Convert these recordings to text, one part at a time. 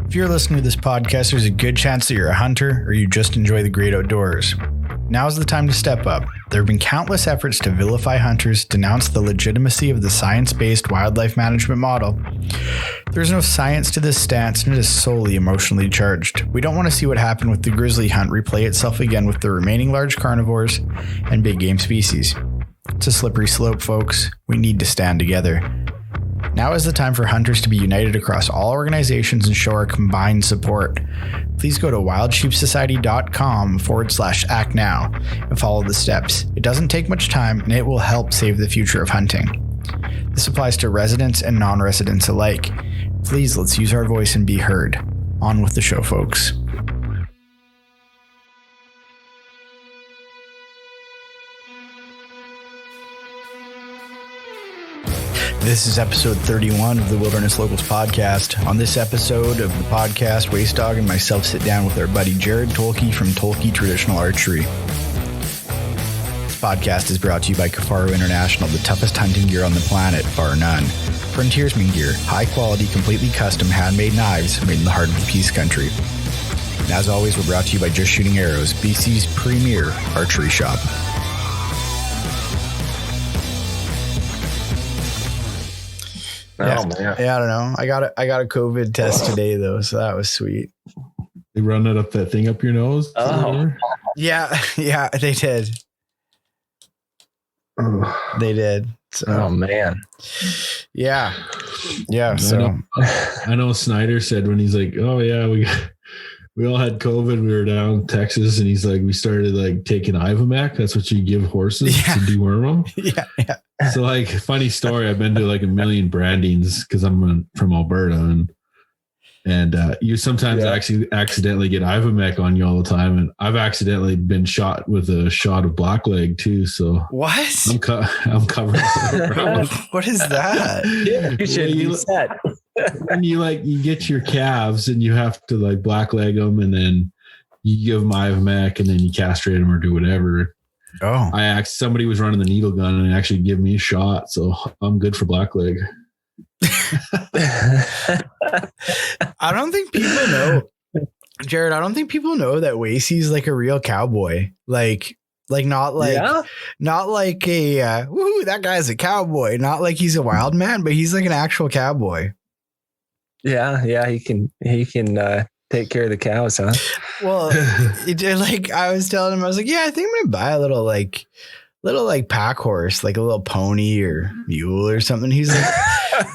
If you're listening to this podcast, there's a good chance that you're a hunter or you just enjoy the great outdoors. Now's the time to step up. There have been countless efforts to vilify hunters, denounce the legitimacy of the science-based wildlife management model. There's no science to this stance, and it is solely emotionally charged. We don't want to see what happened with the grizzly hunt replay itself again with the remaining large carnivores and big game species. It's a slippery slope, folks. We need to stand together. Now is the time for hunters to be united across all organizations and show our combined support. Please go to wildsheepsociety.com/act now and follow the steps. It doesn't take much time and it will help save the future of hunting. This applies to residents and non-residents alike. Please, let's use our voice and be heard. On with the show, folks. This is episode 31 of the Wilderness Locals podcast. On this episode of the podcast, Waste Dog and myself sit down with our buddy Jared Toelke from Toelke Traditional Archery. This podcast is brought to you by Toelke International, the toughest hunting gear on the planet, bar none. Frontiersman gear, high quality, completely custom handmade knives made in the heart of the Peace Country. And as always, we're brought to you by Just Shooting Arrows, BC's premier archery shop. Yeah, oh, man. Yeah, I don't know. I got a COVID test today though, so that was sweet. They run that thing up your nose? Oh, yeah, they did. They did. So. Oh man. Yeah. So I know Snyder said when he's like, "Oh yeah, we all had COVID. We were down in Texas," and he's like, "We started like taking Ivamac. That's what you give horses to deworm them." Yeah. So like, funny story. I've been to like a million brandings because I'm from Alberta, and you sometimes actually accidentally get Ivamac on you all the time, and I've accidentally been shot with a shot of blackleg too. So what? I'm covered. What is that? You should be set. When you get your calves and you have to like blackleg them, and then you give them Ivamac, and then you castrate them or do whatever. Oh, somebody was running the needle gun and actually give me a shot, so I'm good for blackleg. I don't think people know, Jared. I don't think people know that Wasey's like a real cowboy. Not like a woohoo, that guy's a cowboy. Not like he's a wild man, but he's like an actual cowboy. Yeah, he can take care of the cows, huh? Well, I was telling him, I was like, yeah, I think I'm gonna buy a little pack horse, like a little pony or mule or something. He's like,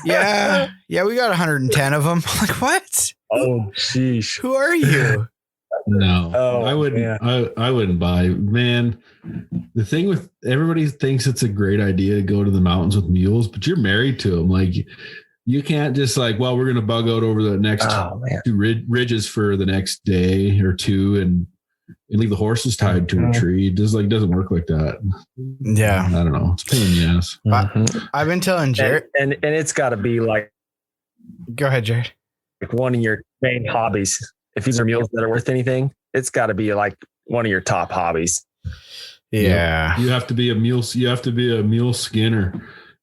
yeah, we got 110 of them. I'm like, what? Oh, sheesh. Who are you? No, I wouldn't. Yeah. I wouldn't buy. Man, the thing with everybody thinks it's a great idea to go to the mountains with mules, but you're married to them. Like, you can't just we're going to bug out over the next two ridges for the next day or two and leave the horses tied to a tree. It just doesn't work like that. Yeah. I don't know. It's a pain in the ass. I've been telling Jared. And it's got to be like. Go ahead, Jared. Like one of your main hobbies. If these are mules that are worth anything, it's got to be like one of your top hobbies. Yeah. You have to be a mule. You have to be a mule skinner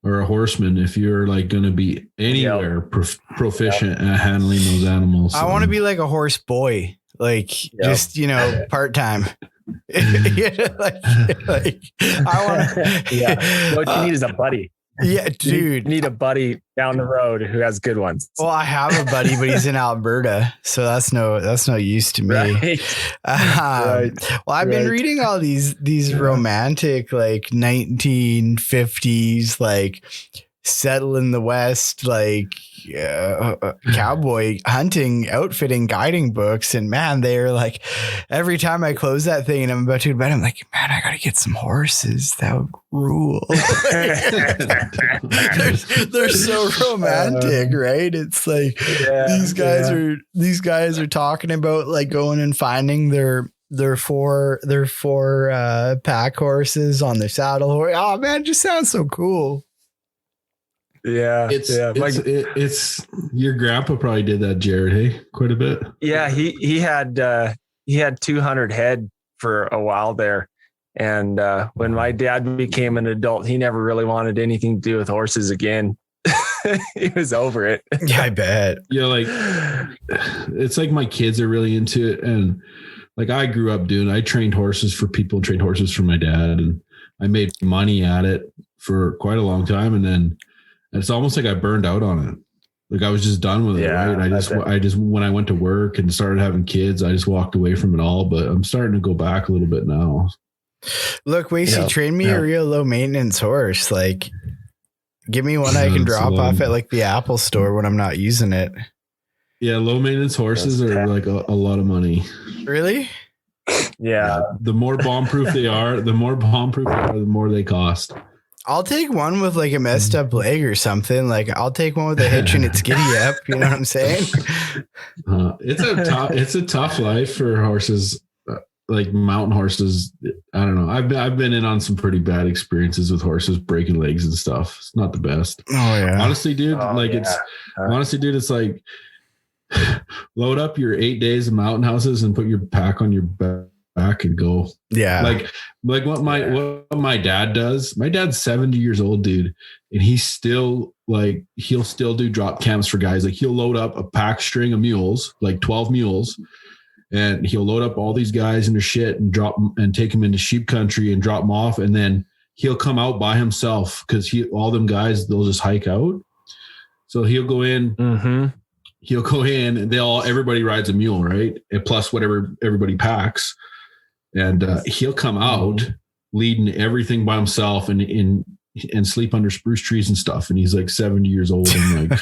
or a horseman if you're going to be anywhere proficient at handling those animals. I want to be like a horse boy, just part-time. I want to. Yeah. What you need is a buddy. Yeah, dude. You need a buddy down the road who has good ones. Well, I have a buddy, but he's in Alberta, so that's no use to me. Right. Well, I've been reading all these romantic 1950s settle in the West cowboy hunting outfitting guiding books, and man, they're every time I close that thing and I'm about to go to bed, I'm like, man, I gotta get some horses. That would rule. they're so romantic, right? It's these guys are talking about going and finding their four pack horses on their saddle horse. Oh man, it just sounds so cool. Yeah, it's your grandpa probably did that, Jared. Hey, quite a bit. Yeah, he had 200 head for a while there, and when my dad became an adult, he never really wanted anything to do with horses again. he was over it. Yeah, I bet. Yeah, like it's like my kids are really into it, and like I grew up I trained horses for people, trained horses for my dad, and I made money at it for quite a long time, and then it's almost like I burned out on it. Like I was just done with it, right? I just when I went to work and started having kids, I just walked away from it all. But I'm starting to go back a little bit now. Look, Wasey, train me a real low maintenance horse. Like, give me one I can drop off at like the Apple store when I'm not using it. Yeah, low maintenance horses are like a lot of money. Really? Yeah. The more bomb proof they are, the more they cost. I'll take one with like a messed up leg or something. Like I'll take one with a hitch and it's giddy up. You know what I'm saying? It's a tough life for horses, like mountain horses. I don't know. I've been in on some pretty bad experiences with horses breaking legs and stuff. It's not the best. Oh yeah. Honestly, dude. It's like load up your 8 days of mountain houses and put your pack on your back and go. Yeah. Like what my dad does. My dad's 70 years old, dude. And he's still like, he'll still do drop camps for guys. Like he'll load up a pack string of mules, like 12 mules. And he'll load up all these guys into shit and take them into sheep country and drop them off. And then he'll come out by himself because all them guys, they'll just hike out. So he'll go in, he'll go in and everybody rides a mule, right? And plus whatever everybody packs. And he'll come out leading everything by himself and sleep under spruce trees and stuff. And he's like 70 years old. And like,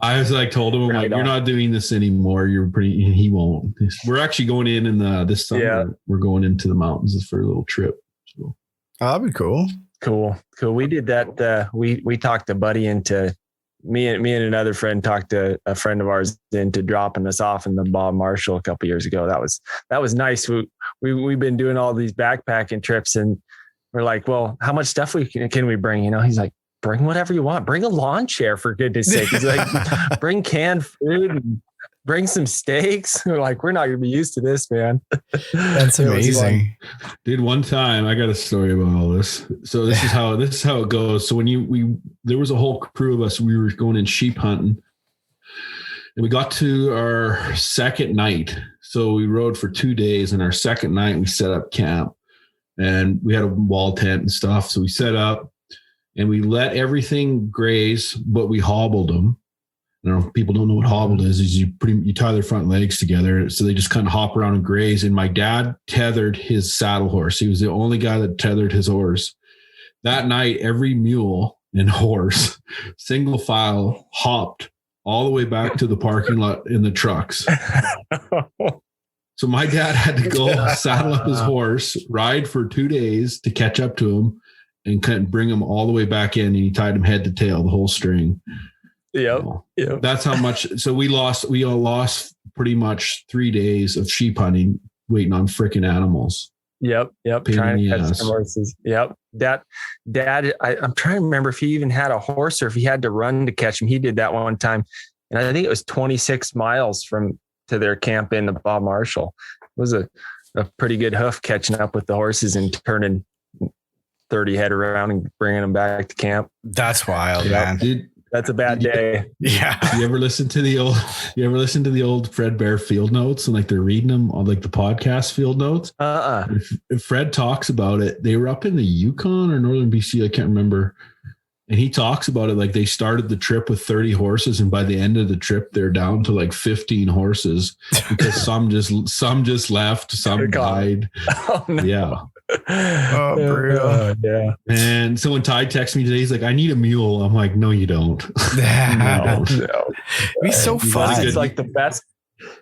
I was like, told him, I'm like, you're not doing this anymore. He won't. We're actually going in this summer. Yeah. We're going into the mountains for a little trip. So. Oh, that'd be cool. Cool. We did that. We talked a buddy into me and another friend talked to a friend of ours into dropping us off in the Bob Marshall a couple years ago. That was nice. We've been doing all these backpacking trips and we're like, well, how much stuff can we bring? You know, he's like, bring whatever you want. Bring a lawn chair for goodness sake. He's like, bring canned food and bring some steaks. We're like, we're not going to be used to this, man. That's amazing. Dude, one time I got a story about all this. So this is how it goes. So when there was a whole crew of us, we were going in sheep hunting and we got to our second night. So we rode for 2 days and our second night we set up camp and we had a wall tent and stuff. So we set up and we let everything graze, but we hobbled them. I don't know if people don't know what hobbled is you tie their front legs together. So they just kind of hop around and graze. And my dad tethered his saddle horse. He was the only guy that tethered his horse. That night, every mule and horse, single file, hopped all the way back to the parking lot in the trucks. So my dad had to go saddle up his horse, ride for 2 days to catch up to him and couldn't bring him all the way back in. And he tied him head to tail, the whole string. Yep. That's how much. So we all lost pretty much 3 days of sheep hunting, waiting on freaking animals. Yep. Trying to catch some horses. Yep. Dad, I'm trying to remember if he even had a horse or if he had to run to catch him. He did that one time. And I think it was 26 miles to their camp in the Bob Marshall. It was a pretty good hoof catching up with the horses and turning 30 head around and bringing them back to camp. That's wild, man. That's a bad day. Yeah. You ever listen to the old Fred Bear field notes and like they're reading them on like the podcast field notes? If Fred talks about it, they were up in the Yukon or Northern BC. I can't remember. And he talks about it like they started the trip with 30 horses. And by the end of the trip, they're down to like 15 horses because some just left, some died. Oh, no. Yeah. Oh, brutal. Yeah. And so when Ty texts me today, he's like, I need a mule. I'm like, no, you don't. No. It'd be so fun. It's like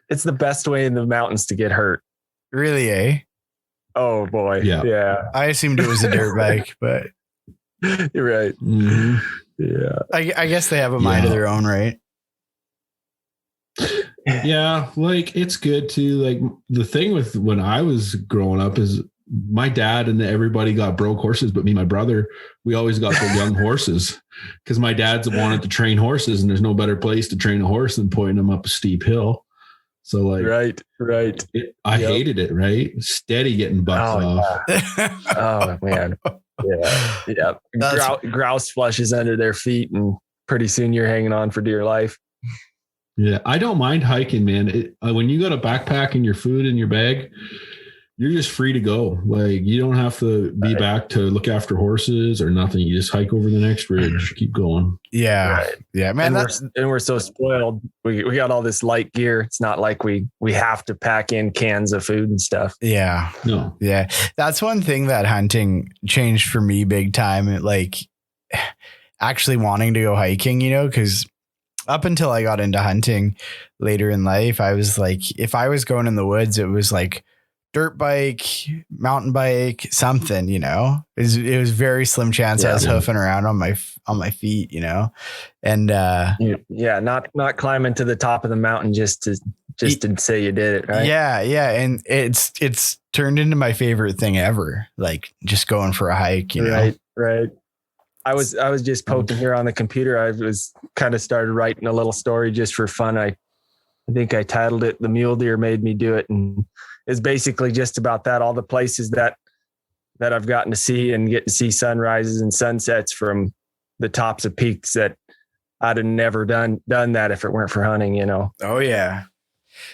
it's the best way in the mountains to get hurt. Really, eh? Oh boy. Yeah. I assumed it was a dirt bike, but you're right. Mm-hmm. Yeah. I guess they have a mind of their own, right? Yeah. Like it's good too. Like the thing with when I was growing up is my dad and everybody got broke horses, but me and my brother, we always got the young horses because my dad's wanted to train horses and there's no better place to train a horse than pointing them up a steep hill. So like, right. I hated it, right? Steady getting bucked off. Yeah. Oh man. Yeah. Grouse flushes under their feet and pretty soon you're hanging on for dear life. Yeah, I don't mind hiking, man. When you got a backpack and your food in your bag, you're just free to go. Like, you don't have to be back to look after horses or nothing. You just hike over the next ridge, keep going. Yeah. Right. Yeah, man. And we're so spoiled. We got all this light gear. It's not like we have to pack in cans of food and stuff. Yeah. No. Yeah. That's one thing that hunting changed for me big time. Like, actually wanting to go hiking, because up until I got into hunting later in life, I was like, if I was going in the woods, it was like dirt bike, mountain bike, something, it was very slim chance I was hoofing around on my feet, and not climbing to the top of the mountain just to say you did it, right? Yeah, and it's turned into my favorite thing ever, like just going for a hike, Right. I was just poking here on the computer. I was kind of started writing a little story just for fun. I think I titled it "The Mule Deer Made Me Do It," and it's basically just about that. All the places that I've gotten to see and get to see sunrises and sunsets from the tops of peaks that I'd have never done that if it weren't for hunting, Oh yeah.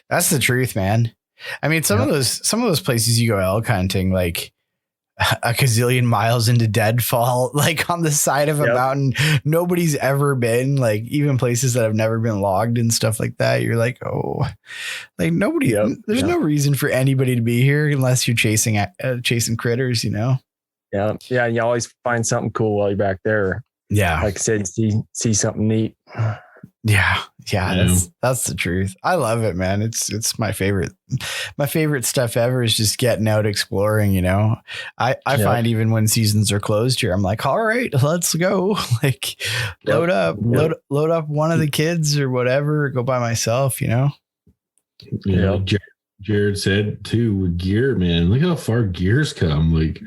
That's the truth, man. I mean, some of those places you go elk hunting, like a gazillion miles into deadfall, like on the side of a mountain nobody's ever been, like even places that have never been logged and stuff like that. You're like, oh, like nobody, there's no reason for anybody to be here unless you're chasing critters, Yeah. Yeah. You always find something cool while you're back there. Yeah. Like I said, see something neat. Yeah. That's the truth. I love it, man. It's my favorite. My favorite stuff ever is just getting out exploring, I find even when seasons are closed here, I'm like, all right, let's go. Like load up one of the kids or whatever, go by myself, Jared said too, with gear, man, look how far gear's come. Like,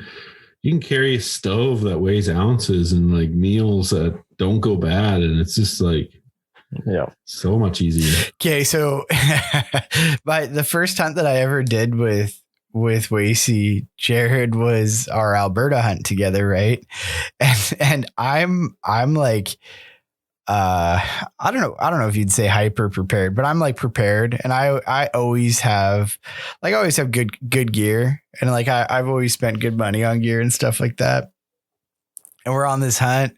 you can carry a stove that weighs ounces and like meals that don't go bad. And it's just like, so much easier. Okay. So but the first hunt that I ever did with Wasey, Jared, was our Alberta hunt together. Right. And I'm like, I don't know if you'd say hyper prepared, but I'm like prepared. And I always have good gear. And like, I've always spent good money on gear and stuff like that. And we're on this hunt,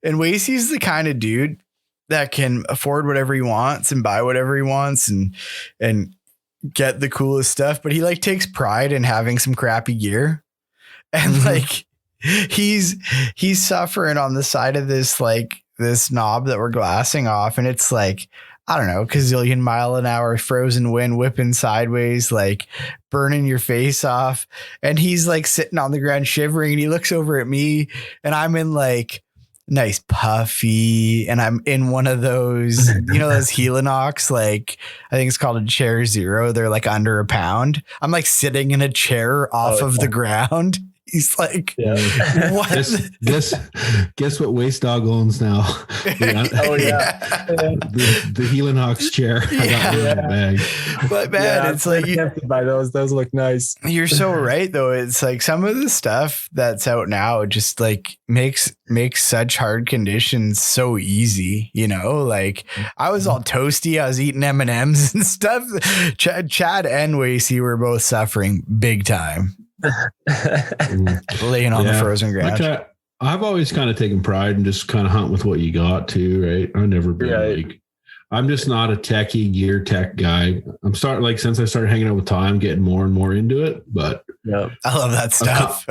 and Wasey's the kind of dude that can afford whatever he wants and buy whatever he wants and get the coolest stuff. But he like takes pride in having some crappy gear. And like, he's suffering on the side of this knob that we're glassing off. And it's like, I don't know, gazillion mile an hour frozen wind whipping sideways, like burning your face off. And he's like sitting on the ground shivering, and he looks over at me, and I'm in like nice puffy, and I'm in one of those, those Helinox, like I think it's called a chair zero. They're like under a pound. I'm like sitting in a chair off of the ground. He's like, what? Guess what Waste Dog owns now? The Helinox chair. I got one in the bag. But man, it's like tempted by those. Those look nice. You're so right, though. It's like some of the stuff that's out now just like makes such hard conditions so easy. Like I was all toasty. I was eating M&Ms and stuff. Chad and Wasey were both suffering big time. Laying on the frozen ground. I've always kind of taken pride in just kind of hunt with what you got too, right? I've never been like, I'm just not a techie gear tech guy. I'm starting, like, since I started hanging out with Ty, I'm getting more and more into it. But I love that stuff.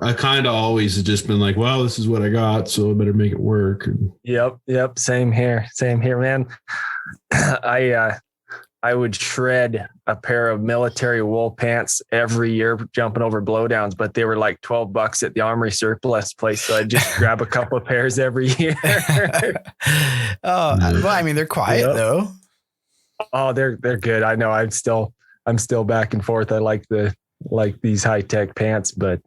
I kind of always have just been like, well, this is what I got, so I better make it work. Yep. Same here, man. I would shred a pair of military wool pants every year jumping over blowdowns, but they were like $12 at the Armory surplus place. So I'd just grab a couple of pairs every year. Well, I mean, they're quiet though. Oh, they're good. I know I'm still back and forth. I like these high tech pants, but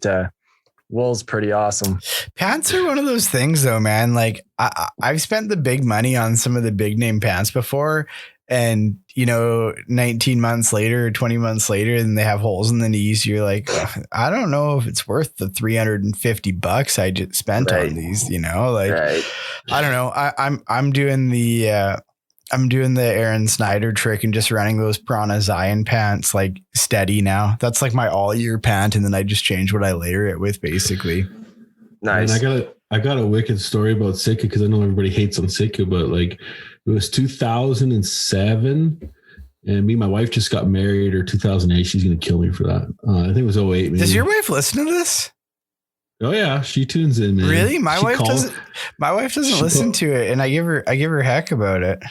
wool's pretty awesome. Pants are one of those things though, man. Like I've spent the big money on some of the big name pants before, And, 19 months later or 20 months later, and they have holes in the knees. You're like, I don't know if it's worth the $350 I just spent on these, Right. I don't know. I'm doing the Aaron Snyder trick and just running those Prana Zion pants like steady now. That's like my all year pant. And then I just change what I layer it with basically. Nice. And I got a wicked story about Sitka because I know everybody hates on Sitka, but like it was 2007 and me and my wife just got married, or 2008. She's going to kill me for that. I think it was 08. Maybe. Does your wife listen to this? Oh yeah. She tunes in, man. Really? My wife doesn't listen to it. And I give her heck about it.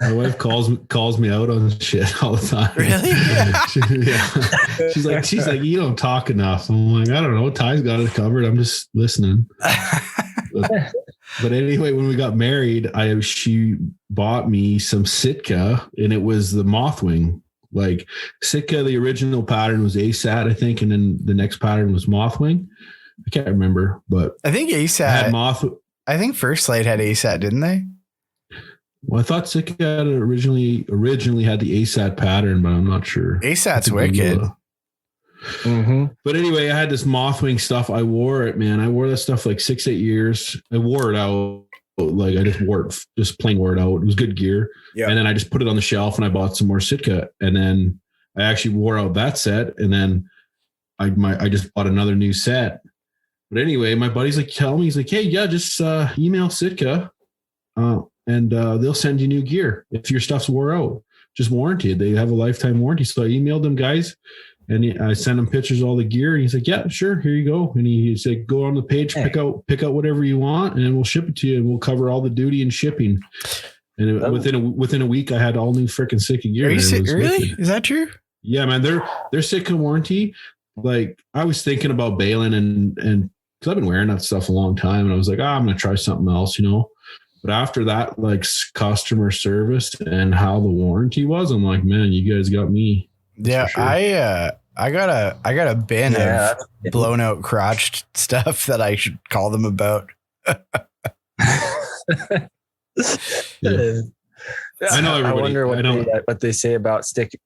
My wife calls me out on shit all the time. Really? Yeah. She's like, you don't talk enough. I'm like, I don't know. Ty's got it covered. I'm just listening. But anyway, when we got married, she bought me some Sitka, and it was the Mothwing. Like Sitka, the original pattern was ASAT, I think, and then the next pattern was Mothwing. I can't remember, but I think ASAT. I think First Light had ASAT, didn't they? Well, I thought Sitka had originally had the ASAT pattern, but I'm not sure. ASAT's wicked. Mm-hmm. But anyway, I had this Mothwing stuff. I wore it, man. I wore that stuff like 6-8 years. I wore it out. Like I just wore it, just plain wore it out. It was good gear. Yeah. And then I just put it on the shelf and I bought some more Sitka. And then I actually wore out that set. And then I just bought another new set. But anyway, my buddy's like, tell me, he's like, hey, yeah, just email Sitka. And they'll send you new gear if your stuff's wore out. Just warranted. They have a lifetime warranty. So I emailed them guys, and I sent them pictures of all the gear. And he's like, "Yeah, sure, here you go." And he said, "Go on the page, pick out whatever you want, and we'll ship it to you, and we'll cover all the duty and shipping." And within a week, I had all new freaking Sitka gear. Are you really? Is that true? Yeah, man. They're Sitka warranty. Like I was thinking about bailing, and because I've been wearing that stuff a long time, and I was like, I'm gonna try something else, But after that, like customer service and how the warranty was, I'm like, man, you guys got me. Yeah, sure. I got a bin of blown out crotched stuff that I should call them about. Yeah. I know everybody. I wonder what they say about stick.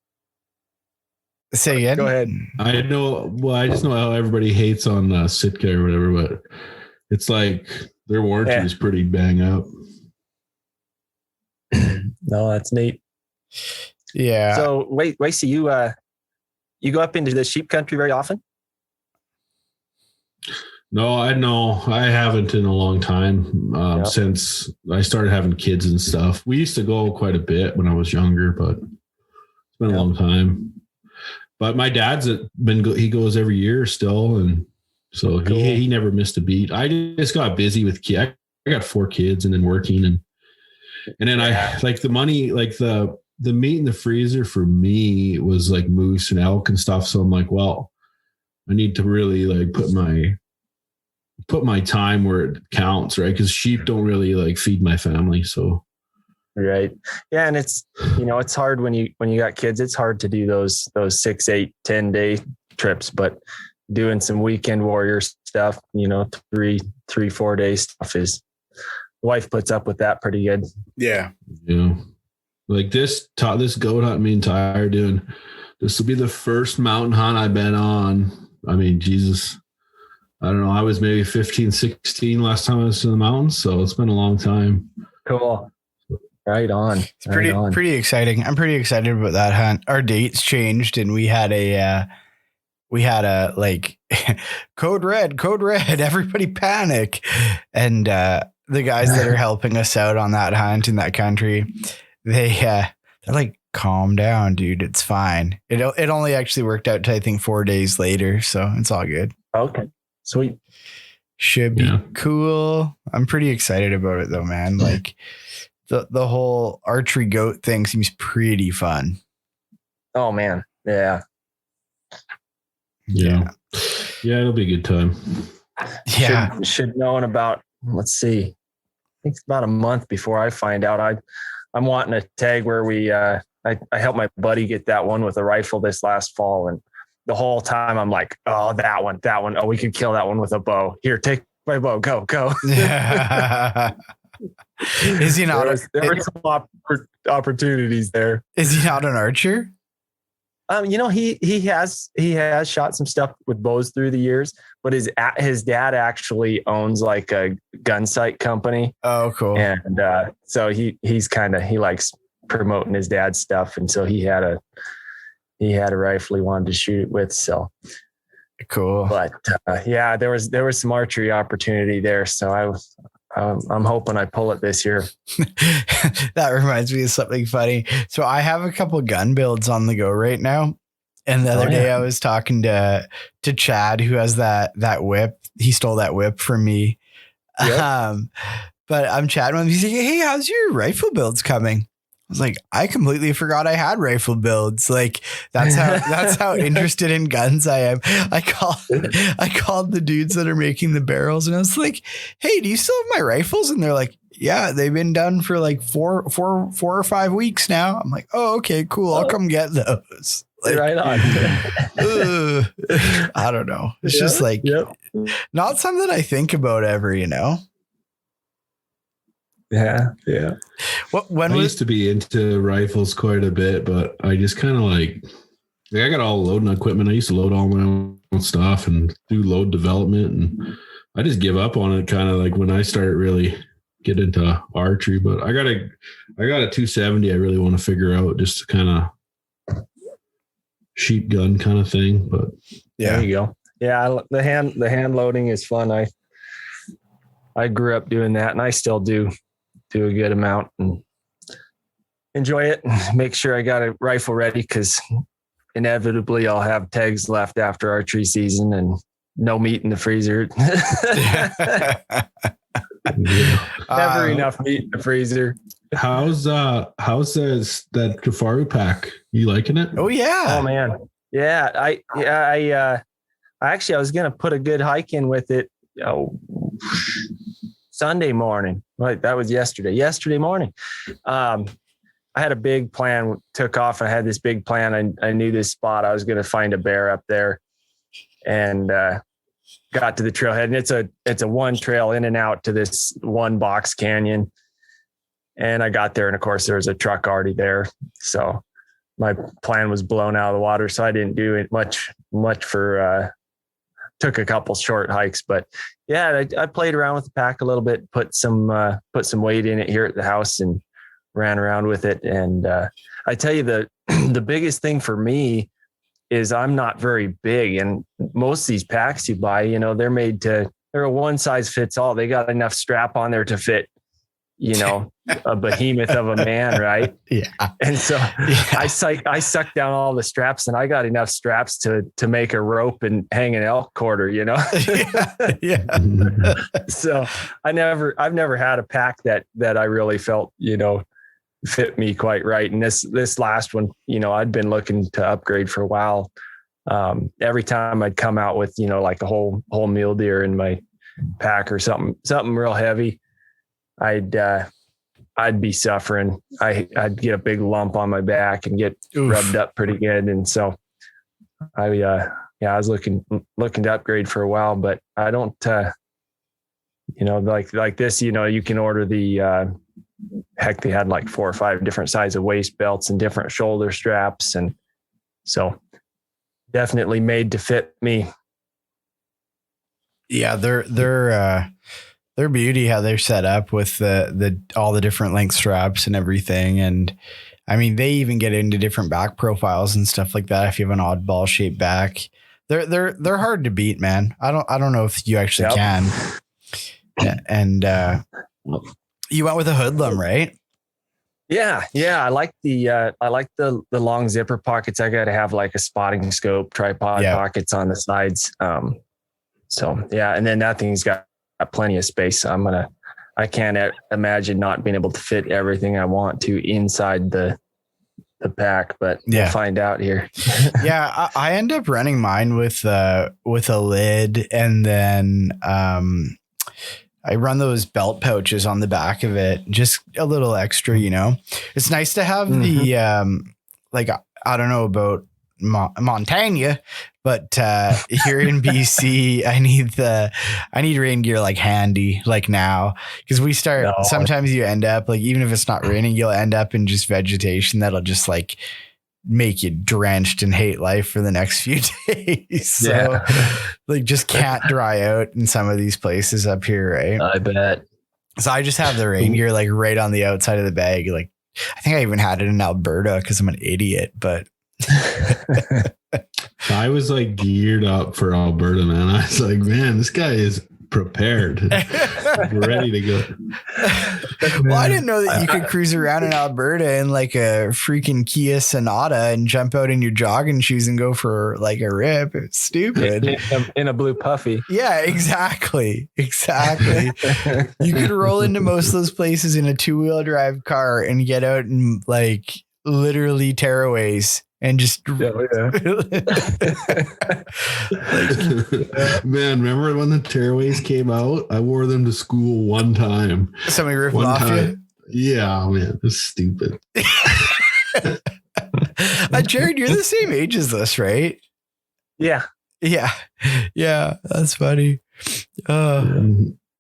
Say again. Go ahead. I know. Well, I just know how everybody hates on Sitka or whatever, but it's like their warranty is pretty bang up. No, that's neat. Yeah. So wait, so you go up into the sheep country very often? No, I haven't in a long time since I started having kids and stuff. We used to go quite a bit when I was younger, but it's been a long time. But my dad's he goes every year still, and so cool. he never missed a beat. I just got busy with kids. I got 4 kids and then working and then I like the money, like the meat in the freezer for me was like moose and elk and stuff. So I'm like, well, I need to really like put my time where it counts, right? Because sheep don't really like feed my family. So right. Yeah. And it's, it's hard when you got kids, it's hard to do those 6, 8, 10 day trips, but doing some weekend warrior stuff, 3, 4 day stuff is, wife puts up with that pretty good. Yeah. Like this goat hunt me and Ty are doing, this will be the first mountain hunt I've been on. I mean, Jesus, I don't know. I was maybe 15, 16 last time I was in the mountains. So it's been a long time. Cool. Right on. It's pretty exciting. I'm pretty excited about that hunt. Our dates changed and we had a like code red, everybody panic. And, the guys that are helping us out on that hunt in that country, they're like, calm down, dude. It's fine. It only actually worked out to, I think, 4 days later. So it's all good. Okay. Sweet. Should be cool. I'm pretty excited about it though, man. Like the whole archery goat thing seems pretty fun. Oh man. Yeah. Yeah. It'll be a good time. Yeah. Should know in about, let's see, I think it's about a month before I find out. I'm wanting a tag where we, I helped my buddy get that one with a rifle this last fall. And the whole time I'm like, oh, that one. Oh, we could kill that one with a bow. Here, take my bow. Go. Yeah. Is he not? There were some opportunities there. Is he not an archer? He has shot some stuff with bows through the years, but his dad actually owns like a gun sight company. Oh, cool. And so he likes promoting his dad's stuff, and so he had a rifle he wanted to shoot it with. So cool. But there was some archery opportunity there, so I'm hoping I pull it this year. That reminds me of something funny. So I have a couple gun builds on the go right now. And the other day I was talking to Chad, who has that whip. He stole that whip from me. Yep. But I'm chatting with him. He's like, hey, how's your rifle builds coming? I was like, I completely forgot I had rifle builds. Like that's how interested in guns I am. I called the dudes that are making the barrels and I was like, hey, do you still have my rifles? And they're like, yeah, they've been done for like four or 5 weeks now. I'm like, oh, okay, cool. I'll come get those. Like, right on. I don't know. It's just like not something I think about ever, Yeah. I used to be into rifles quite a bit, but I just kind of I got all loading equipment. I used to load all my own stuff and do load development, and I just give up on it kind of like when I started really get into archery. But I got a 270 I really want to figure out, just to kind of sheep gun kind of thing. But there you go. Yeah, the hand loading is fun. I grew up doing that, and I still do a good amount and enjoy it. Make sure I got a rifle ready, because inevitably I'll have tags left after archery season and no meat in the freezer. Never enough meat in the freezer. How's that Kafaru pack? You liking it? Oh yeah. Oh man. Yeah. I was going to put a good hike in with it. Sunday morning. Right. That was yesterday morning. I had a big plan, took off. I had this big plan. I knew this spot. I was going to find a bear up there, and got to the trailhead, and it's a one trail in and out to this one box canyon. And I got there, and of course there was a truck already there. So my plan was blown out of the water. So I didn't do it much for, took a couple short hikes, but yeah, I played around with the pack a little bit, put some weight in it here at the house and ran around with it. And I tell you, the biggest thing for me is I'm not very big, and most of these packs you buy, they're a one size fits all. They got enough strap on there to fit, a behemoth of a man, right? Yeah. And so I sucked down all the straps, and I got enough straps to make a rope and hang an elk quarter, Yeah. So I've never had a pack that I really felt, fit me quite right. And this last one, I'd been looking to upgrade for a while. Every time I'd come out with, like a whole mule deer in my pack or something real heavy, I'd be suffering. I'd get a big lump on my back and get rubbed up pretty good. And so I was looking to upgrade for a while, but I don't, like this, you can order the, heck, they had like 4 or 5 different sizes of waist belts and different shoulder straps. And so definitely made to fit me. Yeah. They're beauty how they're set up with the all the different length straps and everything. And I mean, they even get into different back profiles and stuff like that. If you have an oddball shaped back, they're hard to beat, man. I don't know if you actually can. And you went with a hoodlum, right? Yeah. I like the long zipper pockets. I got to have like a spotting scope, tripod pockets on the sides. So yeah, and then that thing's got plenty of space. I can't imagine not being able to fit everything I want to inside the pack, but we'll find out here. Yeah. I end up running mine with a lid, and then, I run those belt pouches on the back of it, just a little extra, It's nice to have the, I don't know about Montana, but here in BC, I need rain gear like handy, like now, because we start. No. Sometimes you end up like, even if it's not raining, you'll end up in just vegetation that'll just like make you drenched and hate life for the next few days. So like just can't dry out in some of these places up here, right? I bet. So I just have the rain gear like right on the outside of the bag. Like I think I even had it in Alberta because I'm an idiot, but I was like geared up for Alberta, man. I was like, man, this guy is prepared, ready to go. Well, I didn't know that you could cruise around in Alberta in like a freaking Kia Sonata and jump out in your jogging shoes and go for like a rip. It's stupid. In a blue puffy. Yeah, exactly. You could roll into most of those places in a 2-wheel drive car and get out and like literally tearaways. And just Man, remember when the tearaways came out? I wore them to school one time. Somebody ripped them off you? Yeah, man, it's stupid. Jared, you're the same age as us, right? Yeah, that's funny.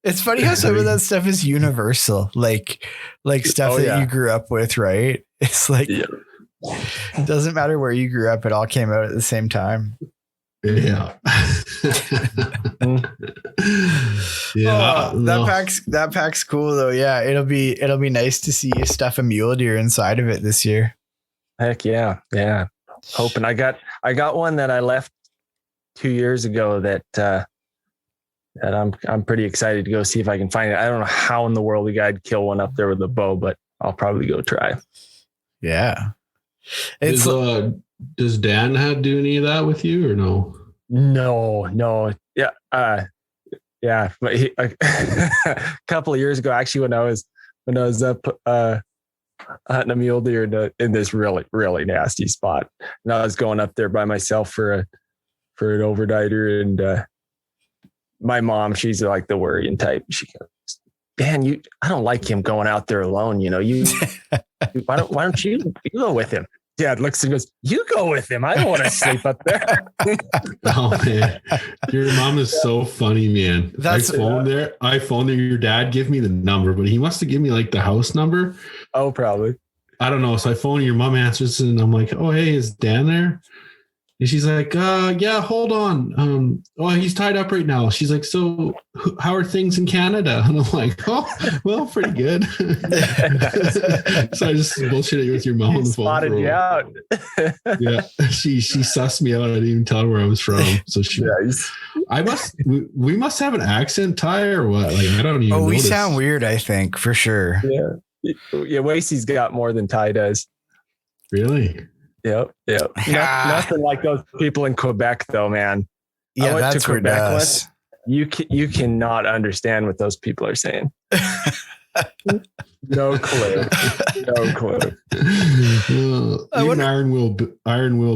It's funny how some of that stuff is universal, like stuff that you grew up with, right? It's like. Yeah. It doesn't matter where you grew up, it all came out at the same time. Yeah. That pack's cool though. Yeah, it'll be nice to see you stuff a mule deer inside of it this year. Heck yeah. Hoping I got one that I left 2 years ago that I'm pretty excited to go see if I can find it. I don't know how in the world I'd kill one up there with a bow, but I'll probably go try. Yeah. Does Dan do any of that with you or no? No. Yeah. But a couple of years ago, actually, when I was up hunting a mule deer in this really, really nasty spot, and I was going up there by myself for an overnighter, and my mom, she's like the worrying type. She goes, Dan, I don't like him going out there alone. You know, why don't you go with him? Dad looks and goes, you go with him. I don't want to sleep up there. Oh man, your mom is so funny, man. I phoned there. Your dad gave me the number, but he must have given me like the house number. Oh, probably. I don't know. So I phoned your mom answers and I'm like, oh, hey, is Dan there? And she's like, yeah, hold on. He's tied up right now. She's like, so how are things in Canada? And I'm like, oh, well, pretty good. So I just bullshitted with your mom on the phone. Spotted you out. Yeah. She sussed me out. I didn't even tell her where I was from. So we must have an accent, Ty, or what? Like, I don't even know. We sound weird, I think, for sure. Yeah. Wasey's got more than Ty does. Really? Yep. Nothing like those people in Quebec, though, man. Yeah, that's to Quebec once. You cannot understand what those people are saying. No clue. Even Iron Will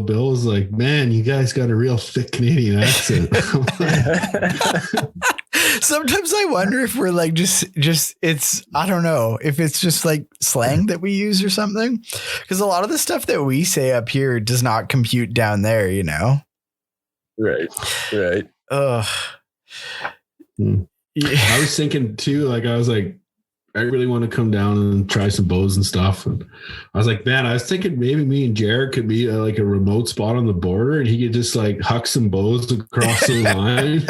Bill is like, man, you guys got a real thick Canadian accent. Sometimes I wonder if we're like just it's, I don't know if it's just like slang that we use or something, because a lot of the stuff that we say up here does not compute down there, you know? Right. Ugh. Yeah. I was thinking too, like I was like, I really want to come down and try some bows and stuff. And I was like, man, I was thinking maybe me and Jared could be like a remote spot on the border and he could just like huck some bows across the line.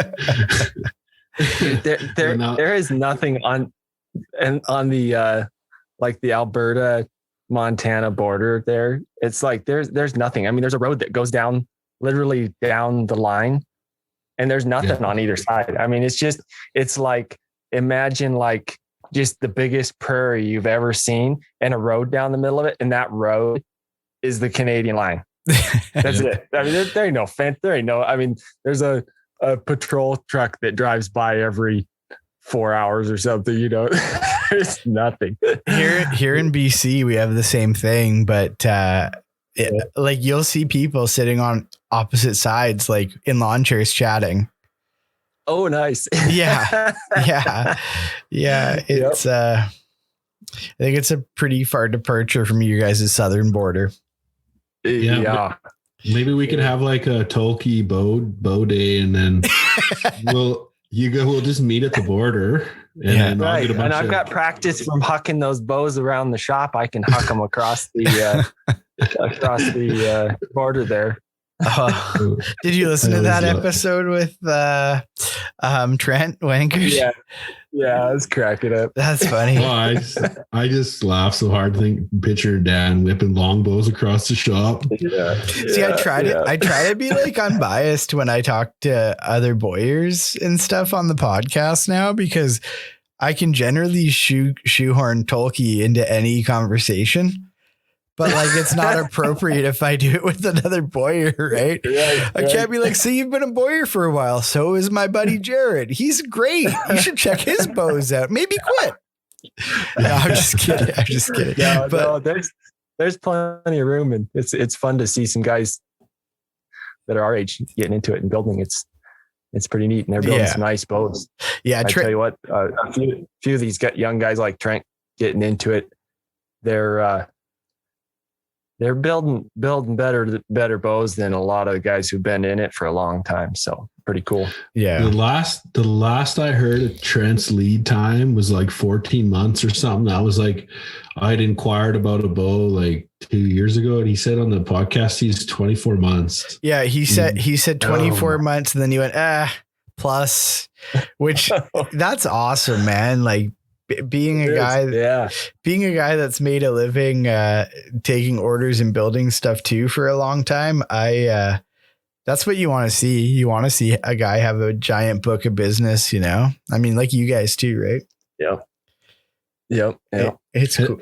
There is nothing on the like the Alberta Montana border there. It's like there's nothing. I mean, there's a road that goes down literally down the line and there's nothing on either side. I mean, it's like, imagine like just the biggest prairie you've ever seen and a road down the middle of it. And that road is the Canadian line. That's it. I mean, there ain't no fence. There ain't no, I mean, there's a patrol truck that drives by every 4 hours or something, you know. There's nothing. Here in BC, we have the same thing, but like you'll see people sitting on opposite sides, like in lawn chairs chatting. Oh, nice. Yeah. It's I think it's a pretty far departure from you guys' southern border. Yeah. Maybe we could have like a Toelke bow day, and then we'll just meet at the border. And then right. And I've got practice from hucking those bows around the shop. I can huck them across the border there. Did you listen to that episode with Trent Wankers? Yeah, I was cracking up. That's funny. Well, I just laugh so hard. Picture Dan whipping longbows across the shop. See, I try to be like unbiased when I talk to other bowyers and stuff on the podcast now, because I can generally shoehorn Toelke into any conversation. But like, it's not appropriate if I do it with another bowyer, right? I can't be like, so you've been a bowyer for a while. So is my buddy Jared. He's great. You should check his bows out. Maybe quit. No, I'm just kidding. No, there's plenty of room, and it's fun to see some guys that are our age getting into it and building. It's pretty neat, and they're building some nice bows. Yeah, I tell you what, a few of these young guys like Trent getting into it, they're building better bows than a lot of the guys who've been in it for a long time. So pretty cool. Yeah. The last I heard of Trent's lead time was like 14 months or something. I was like, I'd inquired about a bow like 2 years ago, and he said on the podcast he's 24 months. Yeah, he said 24 months, and then you went plus, which that's awesome, man. Like, being a guy that's made a living taking orders and building stuff too for a long time, that's what you want to see. You want to see a guy have a giant book of business, you know? I mean, like you guys too, right? Yep. It's cool.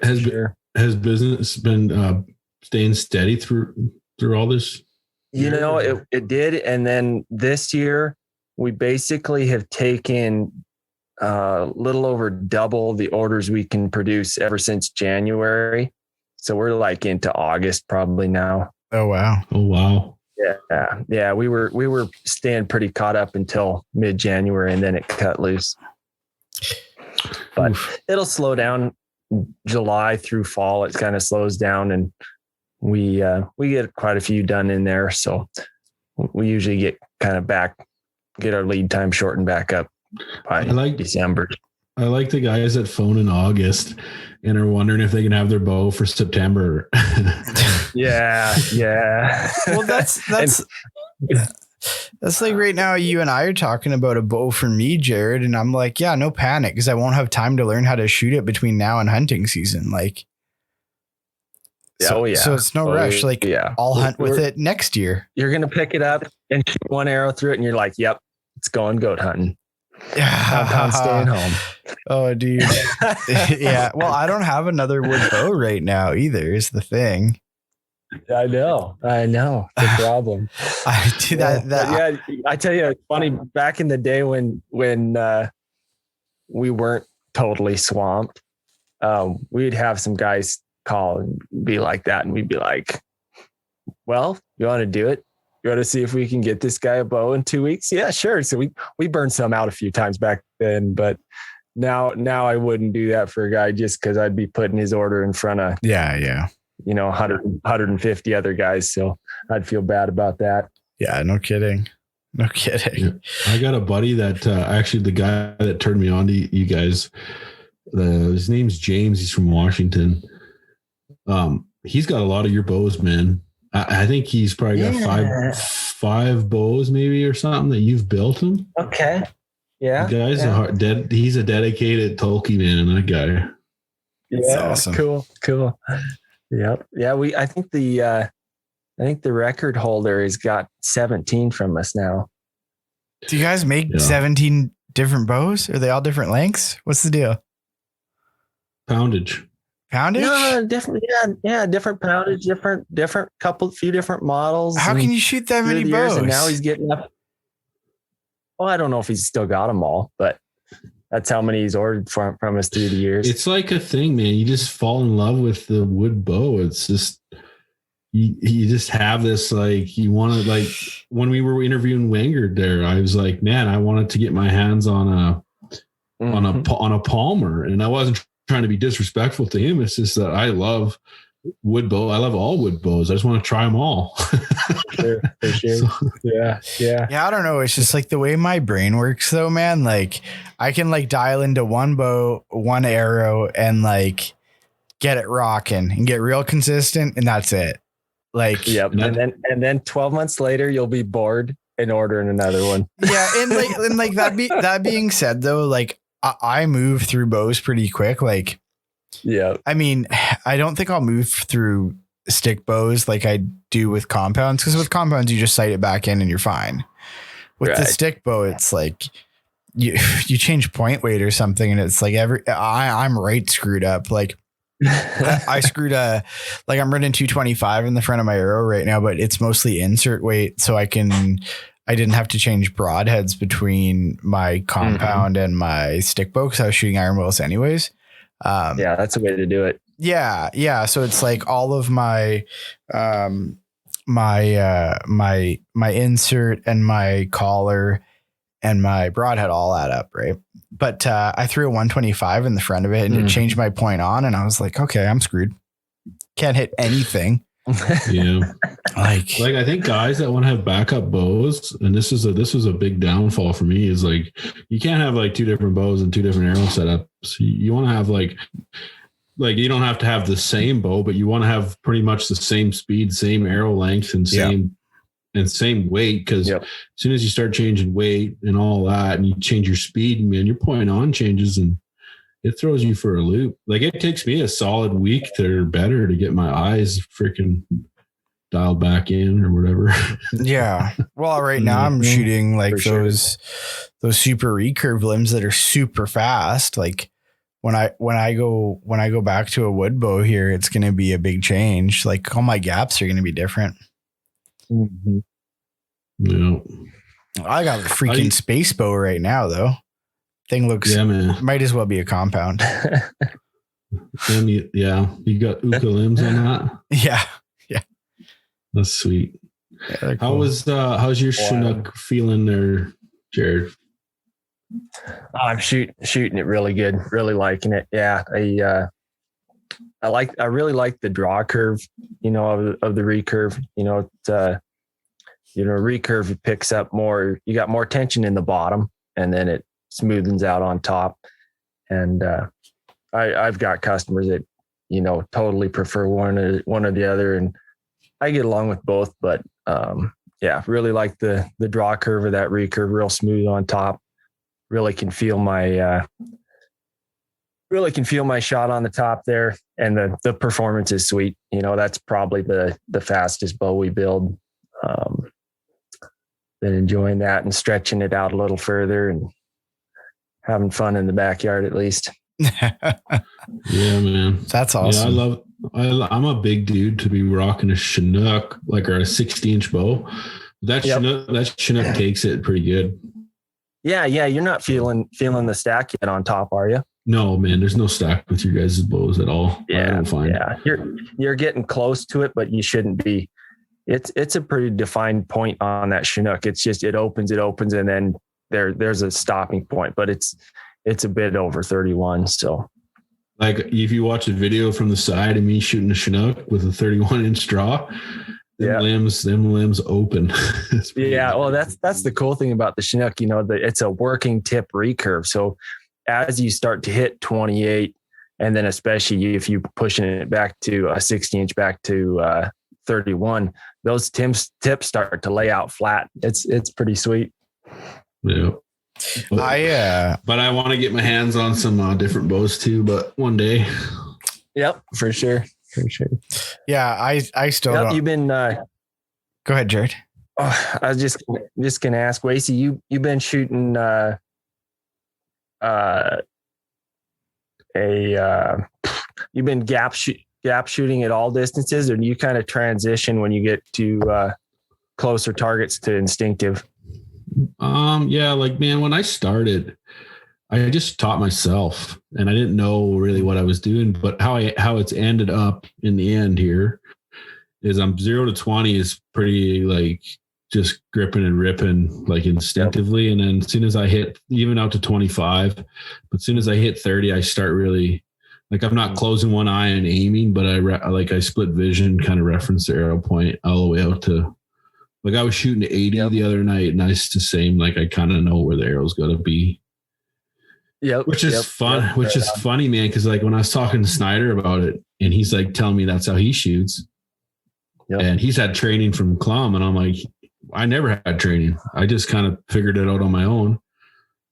Has business been staying steady through all this? You know, it did. And then this year we basically have taken little over double the orders we can produce ever since January. So we're like into August probably now. Oh, wow. Yeah. We were staying pretty caught up until mid-January, and then it cut loose. But it'll slow down July through fall. It kind of slows down, and we get quite a few done in there. So we usually get our lead time shortened back up by December. I like the guys that phone in August and are wondering if they can have their bow for September. Yeah. Well, that's like right now you and I are talking about a bow for me, Jared, and I'm like, yeah, no panic, because I won't have time to learn how to shoot it between now and hunting season. Like, so it's no rush. Like, I'll hunt with it next year. You're gonna pick it up and shoot one arrow through it, and you're like, yep, it's going goat hunting. Compound staying home. Oh, dude. Yeah. Well, I don't have another wood bow right now either, is the thing. I know. The problem. I do that. I tell you, it's funny. Back in the day when we weren't totally swamped, we'd have some guys call and be like that, and we'd be like, well, you want to do it? You want to see if we can get this guy a bow in 2 weeks? Yeah, sure. So we burned some out a few times back then, but now I wouldn't do that for a guy just because I'd be putting his order in front of 150 other guys. So I'd feel bad about that. Yeah, no kidding. Yeah. I got a buddy that actually the guy that turned me on to you guys. His name's James. He's from Washington. He's got a lot of your bows, man. I think he's probably got five bows maybe or something that you've built him. Okay. Yeah. The guy's he's a dedicated Toelke man, that guy. Yeah. Awesome. Cool. Yep. Yeah. I think the record holder has got 17 from us now. Do you guys make 17 different bows? Are they all different lengths? What's the deal? Poundage? No, different. Yeah, different poundage, different few different models. How can you shoot that many bows? And now he's getting up. Well, I don't know if he's still got them all, but that's how many he's ordered from us through the years. It's like a thing, man. You just fall in love with the wood bow. It's just you just have this, like, you want to, like, when we were interviewing Wangard there, I was like, man, I wanted to get my hands on a Palmer, and I wasn't trying to be disrespectful to him. It's just that I love wood bow. I love all wood bows. I just want to try them all. For sure. So, yeah. I don't know. It's just like the way my brain works though, man. Like I can like dial into one bow, one arrow, and like get it rocking and get real consistent, and that's it. Like, yep. And then 12 months later, you'll be bored and ordering another one. Yeah. And like that being said though, like I move through bows pretty quick. Like, yeah, I mean, I don't think I'll move through stick bows like I do with compounds, because with compounds you just sight it back in and you're fine. With the stick bow, it's like you change point weight or something, and it's like I'm right screwed up. Like I screwed like I'm running 225 in the front of my arrow right now, but it's mostly insert weight, so I didn't have to change broadheads between my compound and my stick bow because I was shooting iron wills anyways. Yeah, that's a way to do it. Yeah. So it's like all of my my insert and my collar and my broadhead all add up, right? But I threw a 125 in the front of it, and it changed my point on, and I was like, okay, I'm screwed. Can't hit anything. Yeah. Like I think guys that want to have backup bows, and this was a big downfall for me, is like you can't have like two different bows and two different arrow setups. You want to have like you don't have to have the same bow, but you want to have pretty much the same speed, same arrow length, and same weight. Because as soon as you start changing weight and all that, and you change your speed, man, your point on changes, and it throws you for a loop. Like it takes me a solid week or better to get my eyes freaking dialed back in or whatever. Yeah. Well, right now I'm shooting like those super recurve limbs that are super fast. Like when I go back to a wood bow here, it's going to be a big change. Like all my gaps are going to be different. Mm-hmm. Yeah. I got a freaking space bow right now though. Thing looks, might as well be a compound. You got Uka limbs on that? Yeah. That's sweet. Yeah, cool. How's your Chinook feeling there, Jared? I'm shooting it really good. Really liking it. Yeah. I really like the draw curve, of the recurve. Recurve, it picks up more, you got more tension in the bottom, and then it smoothens out on top. And I've got customers that totally prefer one or the other, and I get along with both. But really like the draw curve of that recurve, real smooth on top. Really can feel my shot on the top there, and the performance is sweet. That's probably the fastest bow we build. Been enjoying that and stretching it out a little further and having fun in the backyard at least. Yeah, man. That's awesome. Yeah, I'm a big dude to be rocking a Chinook, or a 60-inch bow. That Chinook takes it pretty good. Yeah. You're not feeling the stack yet on top, are you? No, man. There's no stack with your guys' bows at all. Yeah, I don't find. Yeah, you're getting close to it, but you shouldn't be. It's a pretty defined point on that Chinook. It's just it opens, and then there's a stopping point, but it's a bit over 31. So, like if you watch a video from the side of me shooting a Chinook with a 31-inch draw, them limbs open. Yeah, well, that's the cool thing about the Chinook. It's a working tip recurve. So as you start to hit 28, and then especially if you're pushing it back to a 60-inch back to 31, those tips start to lay out flat. It's pretty sweet. Yeah. But I want to get my hands on some different bows too, but one day. Yep, for sure. Yeah, I still don't. You've been go ahead, Jared. I was just gonna ask, Wasey, you've been shooting you've been gap shooting at all distances, or do you kind of transition when you get to closer targets to instinctive? Yeah, man, when I started, I just taught myself, and I didn't know really what I was doing, but how it's ended up in the end here is I'm 0 to 20 is pretty just gripping and ripping instinctively. Yep. And then as soon as I hit even out to 25, but as soon as I hit 30, I start really Like I'm not closing one eye and aiming, but I split vision, kind of reference the arrow point all the way out to, like I was shooting to 80 the other night, and I just the same, like I kind of know where the arrow's going to be. Yep. Which is fun, which is funny, man. Because like when I was talking to Snyder about it, and he's like telling me that's how he shoots, and he's had training from Clum, and I'm like, I never had training. I just kind of figured it out on my own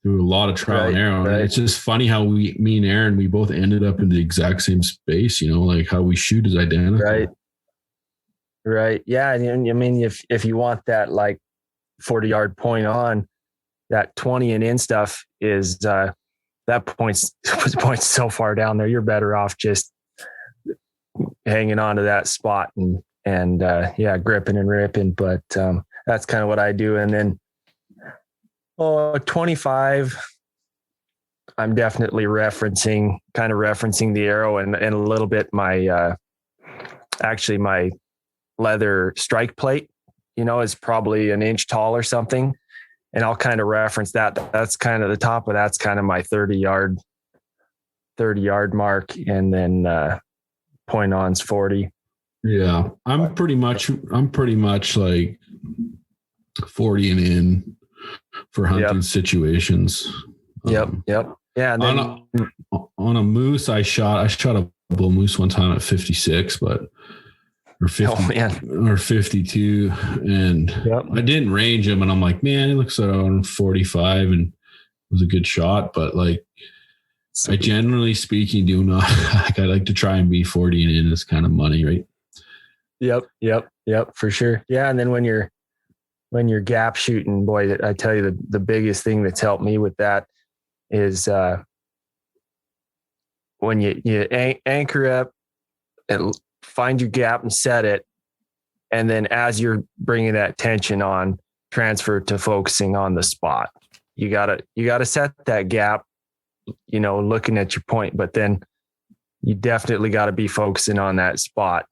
through a lot of trial and error. Right. And it's just funny how me and Aaron, we both ended up in the exact same space. You know, like how we shoot is identical. Right. Yeah. And I mean, if you want that like 40-yard point on, that 20 and in stuff is that point's so far down there. You're better off just hanging on to that spot and gripping and ripping. But that's kind of what I do. And then 25, I'm definitely referencing the arrow and a little bit my my leather strike plate, is probably an inch tall or something. And I'll kind of reference that. That's kind of the top of that's kind of my 30 yard mark. And then point on's 40. Yeah. I'm pretty much like 40 and in for hunting situations. Yep. Yeah. And then on a moose, I shot a bull moose one time at 56, or 52. And I didn't range him, and I'm like, man, he looks around 45 and was a good shot. But like, I generally speaking do not, like I like to try and be 40 and in is kind of money, right? Yep, for sure. Yeah. And then when you're gap shooting, boy, I tell you the biggest thing that's helped me with that is when you anchor up and find your gap and set it. And then as you're bringing that tension on, transfer to focusing on the spot. You gotta set that gap, looking at your point, but then you definitely got to be focusing on that spot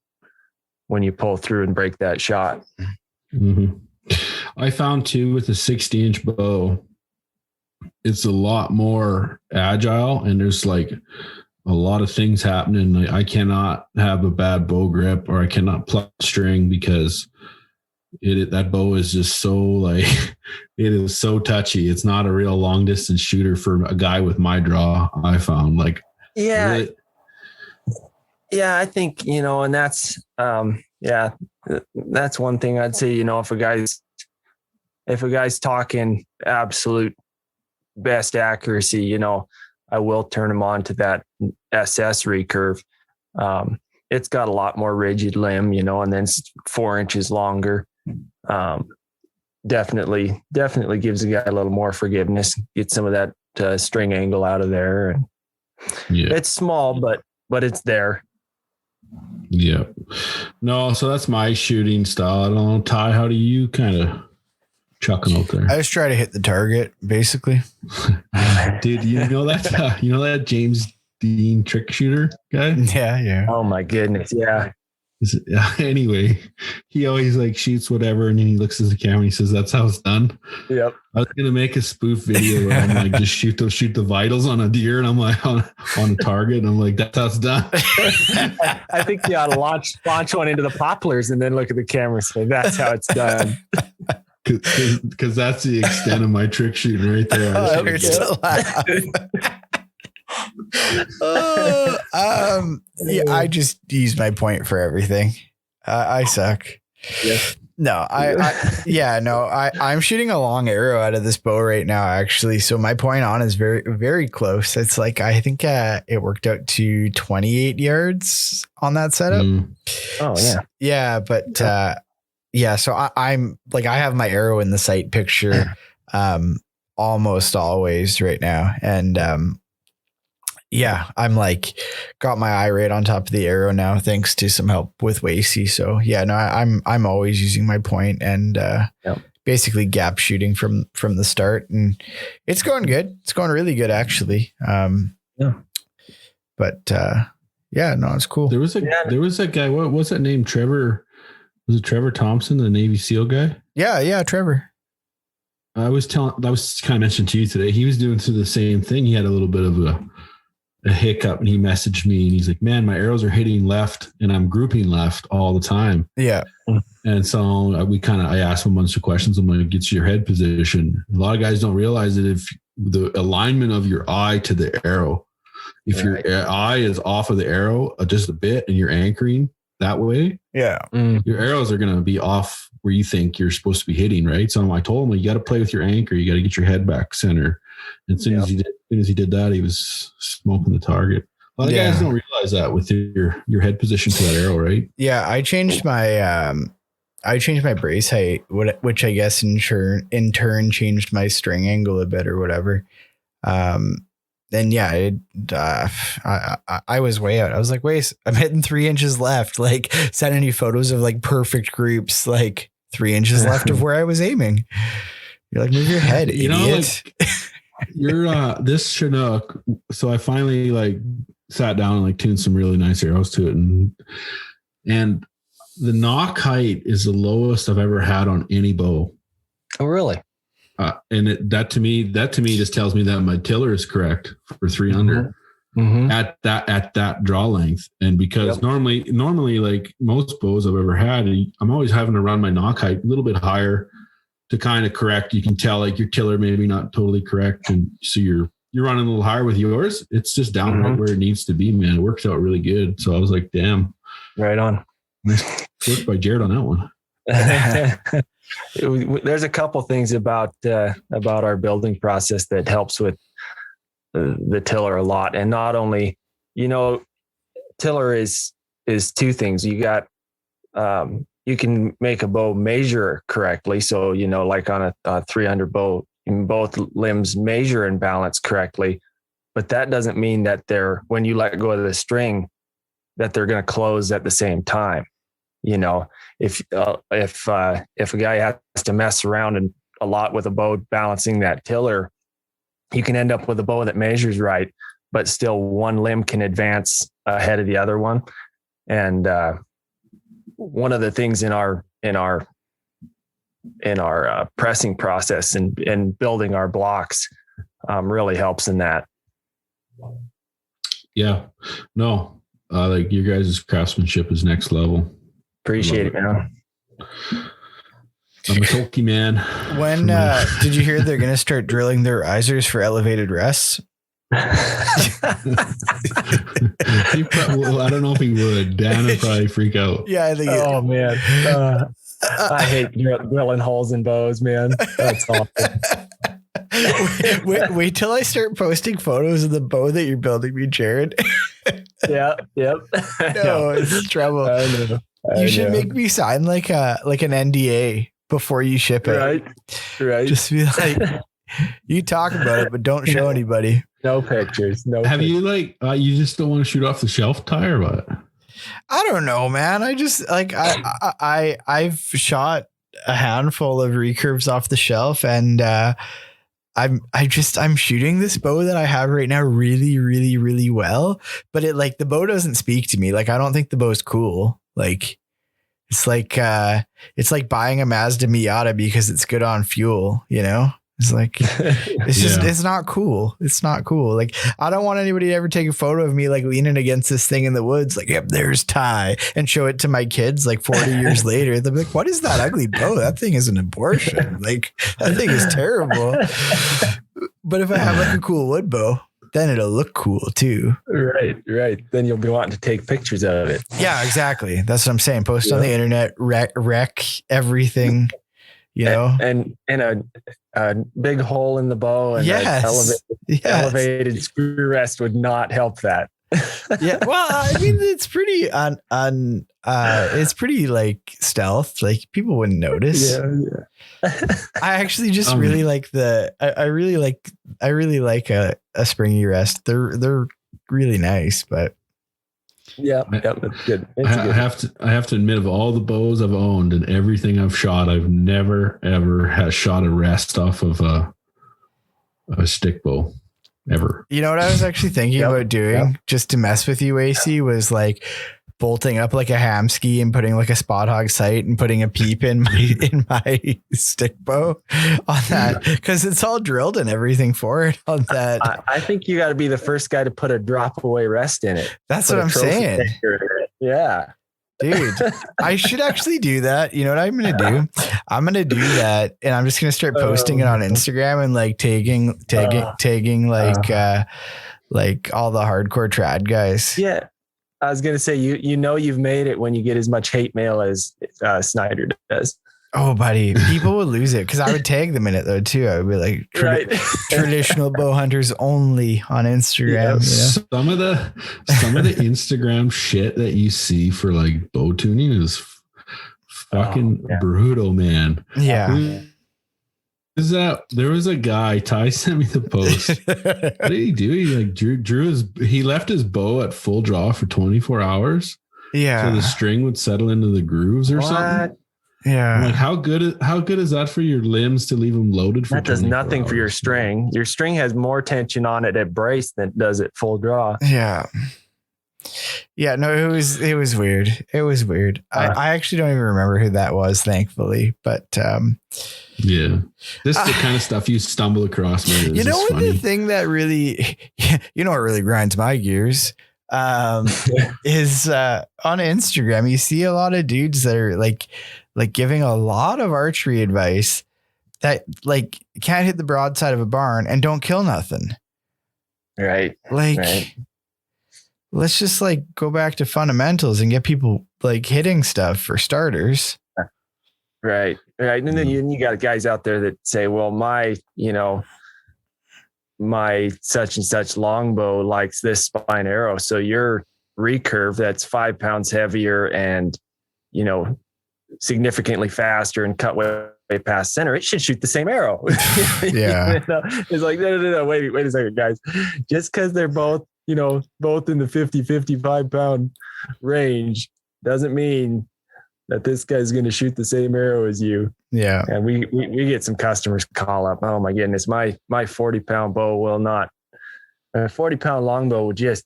when you pull through and break that shot. Mm-hmm. I found too with a 60-inch bow, it's a lot more agile, and there's like a lot of things happening. Like I cannot have a bad bow grip, or I cannot pluck string because that bow is just so like, it is so touchy. It's not a real long distance shooter for a guy with my draw. I found like, I think, and that's, that's one thing I'd say, if a guy's talking absolute best accuracy, I will turn him on to that SS recurve. It's got a lot more rigid limb, and then it's 4 inches longer. Definitely gives a guy a little more forgiveness, get some of that string angle out of there. And it's small, but it's there. Yeah. No, so that's my shooting style. I don't know, Ty, how do you kind of chucking out there? I just try to hit the target, basically. Dude, you know that James Dean trick shooter guy? Yeah. Oh my goodness. Yeah. Anyway, he always like shoots whatever, and then he looks at the camera and he says, "That's how it's done." Yep. I was gonna make a spoof video where I'm like, just shoot the vitals on a deer, and I'm like on a target, and I'm like, "That's how it's done." I think you ought to launch one into the poplars and then look at the camera and say, "That's how it's done." Because that's the extent of my trick shooting right there. I just use my point for everything. I suck. Yeah. No, I'm shooting a long arrow out of this bow right now, actually. So my point on is very, very close. It's like, I think it worked out to 28 yards on that setup. Oh yeah. Yeah. But, so I'm like, I have my arrow in the sight picture, almost always right now. And, I'm like got my eye right on top of the arrow now, thanks to some help with Wasey. So I'm always using my point and basically gap shooting from the start, and it's going good. It's going really good, actually. But it's cool. There was that guy. What was that name? Trevor. Was it Trevor Thompson, the Navy SEAL guy? Yeah, Trevor. I was kind of mentioned to you today. He was doing the same thing. He had a little bit of a hiccup, and he messaged me and he's like, man, my arrows are hitting left and I'm grouping left all the time. Yeah. And so I asked him a bunch of questions. I'm like, get your head position. A lot of guys don't realize that if the alignment of your eye to the arrow, if your eye is off of the arrow just a bit and you're anchoring that way, your arrows are going to be off where you think you're supposed to be hitting, right? So I told him, you got to play with your anchor. You got to get your head back center. And as soon as he did that, he was smoking the target. A lot of guys don't realize that with your head position to that arrow, right? Yeah, I changed my brace height, which I guess in turn changed my string angle a bit or whatever. Then I was way out. I was like, wait, I'm hitting 3 inches left. Like, sending you photos of like perfect groups, like 3 inches left of where I was aiming. You're like, move your head, idiot. Like, you're this Chinook. So I finally like sat down and like tuned some really nice arrows to it, and the knock height is the lowest I've ever had on any bow. Oh, really? And that to me just tells me that my tiller is correct for 3 under at that draw length. And because normally like most bows I've ever had, I'm always having to run my knock height a little bit higher to kind of correct. You can tell like your tiller maybe not totally correct, and so you're running a little higher with yours. It's just down right where it needs to be, man. It works out really good. So I was like, damn, right on. Nice work by Jared on that one. There's a couple things about our building process that helps with the tiller a lot. And not only, tiller is 2 things. You got, you can make a bow measure correctly. So, like on a 300 bow, both limbs measure and balance correctly, but that doesn't mean that when you let go of the string, that they're going to close at the same time. If a guy has to mess around a lot with a bow balancing that tiller, you can end up with a bow that measures right, but still one limb can advance ahead of the other one. And one of the things in our pressing process and building our blocks really helps in that. Yeah, no, like your guys' craftsmanship is next level. Appreciate it, man. I'm a Toelke man. When did you hear they're going to start drilling their risers for elevated rests? I don't know if he would. Dan would probably freak out. Yeah, I think. Oh man, I hate drilling holes in bows, man. That's awful. Wait till I start posting photos of the bow that you're building me, Jared. Yep. No, it's trouble. I know. You should make me sign like an NDA before you ship it. Right. Just be like, you talk about it, but don't show anybody. No pictures. Have you like, you just don't want to shoot off the shelf tie or what? I don't know, man. I just like, I've shot a handful of recurves off the shelf, and I'm shooting this bow that I have right now really, really, really well, but the bow doesn't speak to me. Like, I don't think the bow's cool. Like, it's like buying a Mazda Miata because it's good on fuel, It's like, it's just, it's not cool. It's not cool. Like, I don't want anybody to ever take a photo of me like leaning against this thing in the woods. Like, yep, there's Ty, and show it to my kids like 40 years later. They'll be like, what is that ugly bow? That thing is an abortion. Like, that thing is terrible. But if I have like a cool wood bow, then it'll look cool too. Right. Then you'll be wanting to take pictures of it. Yeah, exactly. That's what I'm saying. Post on the internet, wreck everything, and a big hole in the bow and elevated screw rest would not help that. Yeah. Well, I mean, it's pretty it's pretty like stealth. Like, people wouldn't notice. Yeah. I actually just really like I really like a springy rest. They're really nice, but yeah, that's good. I have to admit, of all the bows I've owned and everything I've shot, I've never ever shot a rest off of a stick bow ever. You know what I was actually thinking about doing just to mess with you, AC, was like bolting up like a ham ski and putting like a spot hog sight and putting a peep in my stick bow on that, because it's all drilled and everything for it on that. I think you got to be the first guy to put a drop away rest in it. That's what I'm saying. Yeah. Dude, I should actually do that. You know what I'm going to do? I'm going to do that, and I'm just going to start posting it on Instagram and like tagging like all the hardcore trad guys. Yeah. I was going to say, you've made it when you get as much hate mail as Snyder does. Oh, buddy, people would lose it because I would tag them in it though too. I would be like traditional bow hunters only on Instagram. Yeah, you know? Some of the Instagram shit that you see for like bow tuning is fucking brutal, man. Yeah. Is that there was a guy, Ty sent me the post. What did he do? He like he left his bow at full draw for 24 hours. Yeah. So the string would settle into the grooves or something. Yeah. I'm like, how good is that for your limbs to leave them loaded for? That does nothing for your string. Your string has more tension on it at brace than it does at full draw. Yeah. Yeah, no, it was weird. It was weird. I actually don't even remember who that was, thankfully. But yeah, this is the kind of stuff you stumble across. Man. You know what? The thing that really, what really grinds my gears is on Instagram. You see a lot of dudes that are like giving a lot of archery advice that like can't hit the broadside of a barn and don't kill nothing. Right. Let's just like go back to fundamentals and get people like hitting stuff for starters. Right. And then you got guys out there that say, well, my such and such longbow likes this spine arrow. So your recurve that's 5 pounds heavier and, significantly faster and cut way past center, it should shoot the same arrow. Yeah. It's like, no. Wait a second, guys. Just because they're both in the 50, 55 pound range doesn't mean that this guy's going to shoot the same arrow as you. Yeah. And we get some customers call up. Oh my goodness. My 40 pound bow will not, a 40 pound longbow will just,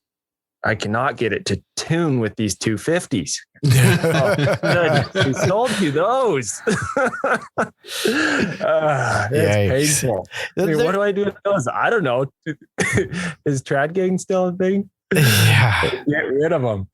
I cannot get it to tune with these 250s. We sold you those. It's painful. I mean, what do I do with those? I don't know. Is trad gang still a thing? Yeah. Get rid of them.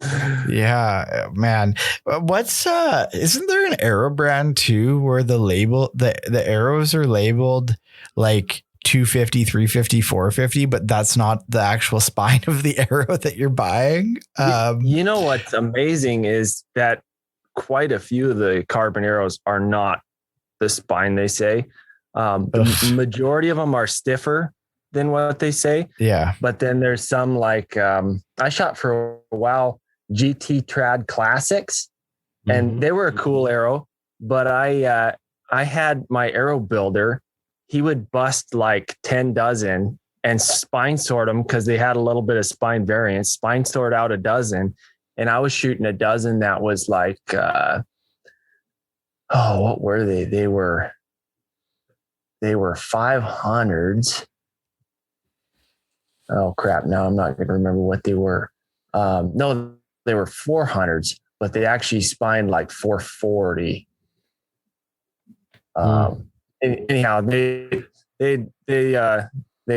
Yeah, man. What's isn't there an arrow brand too where the arrows are labeled like 250, 350, 450, but that's not the actual spine of the arrow that you're buying? What's amazing is that quite a few of the carbon arrows are not the spine they say. The majority of them are stiffer than what they say. Yeah. But then there's some like I shot for a while GT Trad Classics, and they were a cool arrow, but I had my arrow builder. He would bust like 10 dozen and spine sort them because they had a little bit of spine variance, spine sort out a dozen. And I was shooting a dozen that was like, what were they? They were 500s. Oh crap. Now I'm not going to remember what they were. No, they were 400s, but they actually spined like 440. Anyhow, they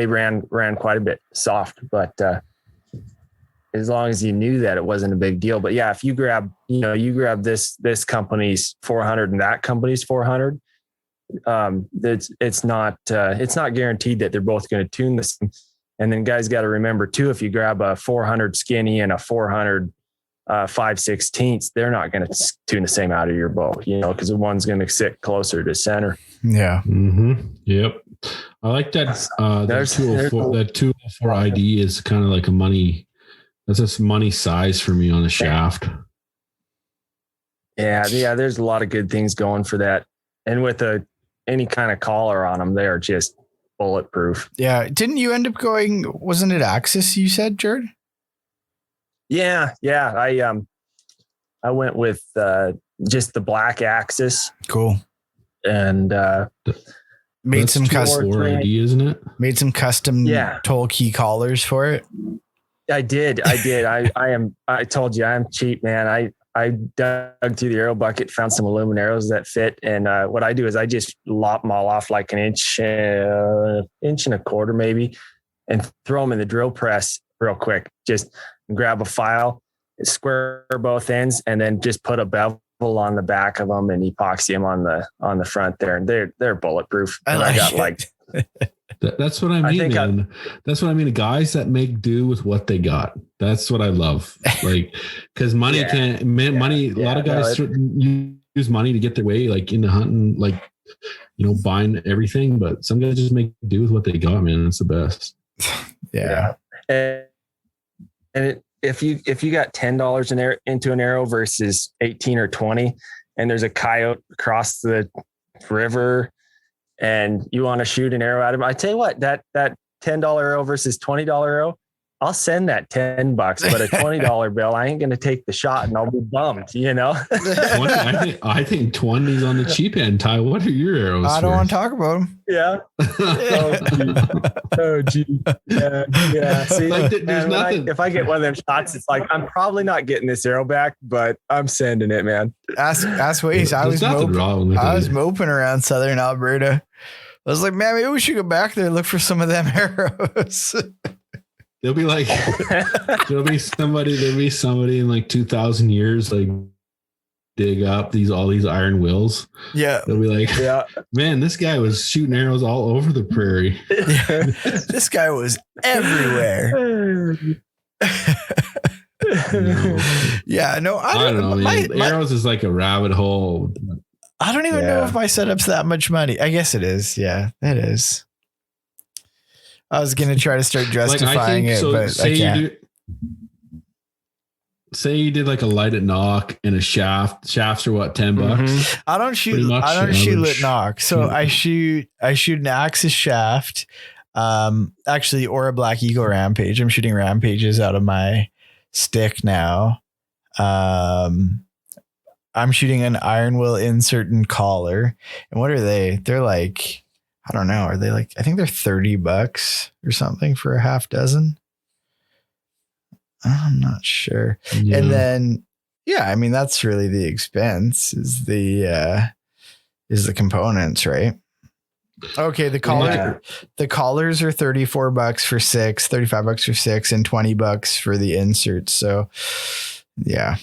ran quite a bit soft, but as long as you knew that, it wasn't a big deal. But yeah, if you grab this company's 400 and that company's 400, it's not guaranteed that they're both going to tune this. And then guys got to remember too, if you grab a 400 skinny and a 400 5/16, they're not going to tune the same out of your bow, because the one's going to sit closer to center. Yeah. Mm-hmm. Yep. I like that. That 204, that 204 ID is kind of like that's a money size for me on the shaft. Yeah. There's a lot of good things going for that. And with any kind of collar on them, they are just bulletproof. Yeah. Didn't you end up going, wasn't it Axis you said, Jared? Yeah. I went with just the black Axis. Cool. And made some custom ID, isn't it? Made some custom toll key collars for it. I did. I told you I'm cheap, man. I dug through the arrow bucket, found some aluminum arrows that fit. And what I do is I just lop them all off like an inch and a quarter maybe, and throw them in the drill press real quick. Just grab a file, square both ends, and then just put a bevel on the back of them and epoxy them on the front there. And they're bulletproof. And I got like that's what I mean, man. That's what I mean. Guys that make do with what they got. That's what I love. Like, because money money. A lot of guys use money to get their way, like into hunting, like, buying everything. But some guys just make do with what they got, man. It's the best. Yeah. And if you got $10 into an arrow versus 18 or 20, and there's a coyote across the river, and you want to shoot an arrow at him, I tell you what, that $10 arrow versus $20 arrow, I'll send that $10, but a $20 bill, I ain't going to take the shot and I'll be bummed, 20, I think 20's on the cheap end. Ty, what are your arrows? I don't want to talk about them. Yeah. Oh, gee. Yeah. See, like, there's nothing. If I get one of them shots, it's like, I'm probably not getting this arrow back, but I'm sending it, man. Ask Waze. I was moping around southern Alberta. I was like, man, maybe we should go back there and look for some of them arrows. There'll be somebody in like 2,000 years, like dig up all these iron wills. Yeah. They'll be like, man, this guy was shooting arrows all over the prairie. This guy was everywhere. Yeah, no, I don't know. Arrows is like a rabbit hole. I don't even know if my setup's that much money. I guess it is. Yeah, it is. I was going to try to start justifying but I can't. Say you did like a lighted knock and a shaft. Shafts are what, $10? Mm-hmm. I don't shoot lit knock. So I shoot an Axis shaft. Actually, or a Black Eagle Rampage. I'm shooting Rampages out of my stick now. I'm shooting an iron will insert and collar. And what are they? They're like, I don't know. Are they like, I think they're $30 or something for a half dozen. I'm not sure. Yeah. And then, I mean, that's really the expense is the components, right? Okay. The collars are $34 for 6, $35 for 6, and $20 for the inserts. So yeah.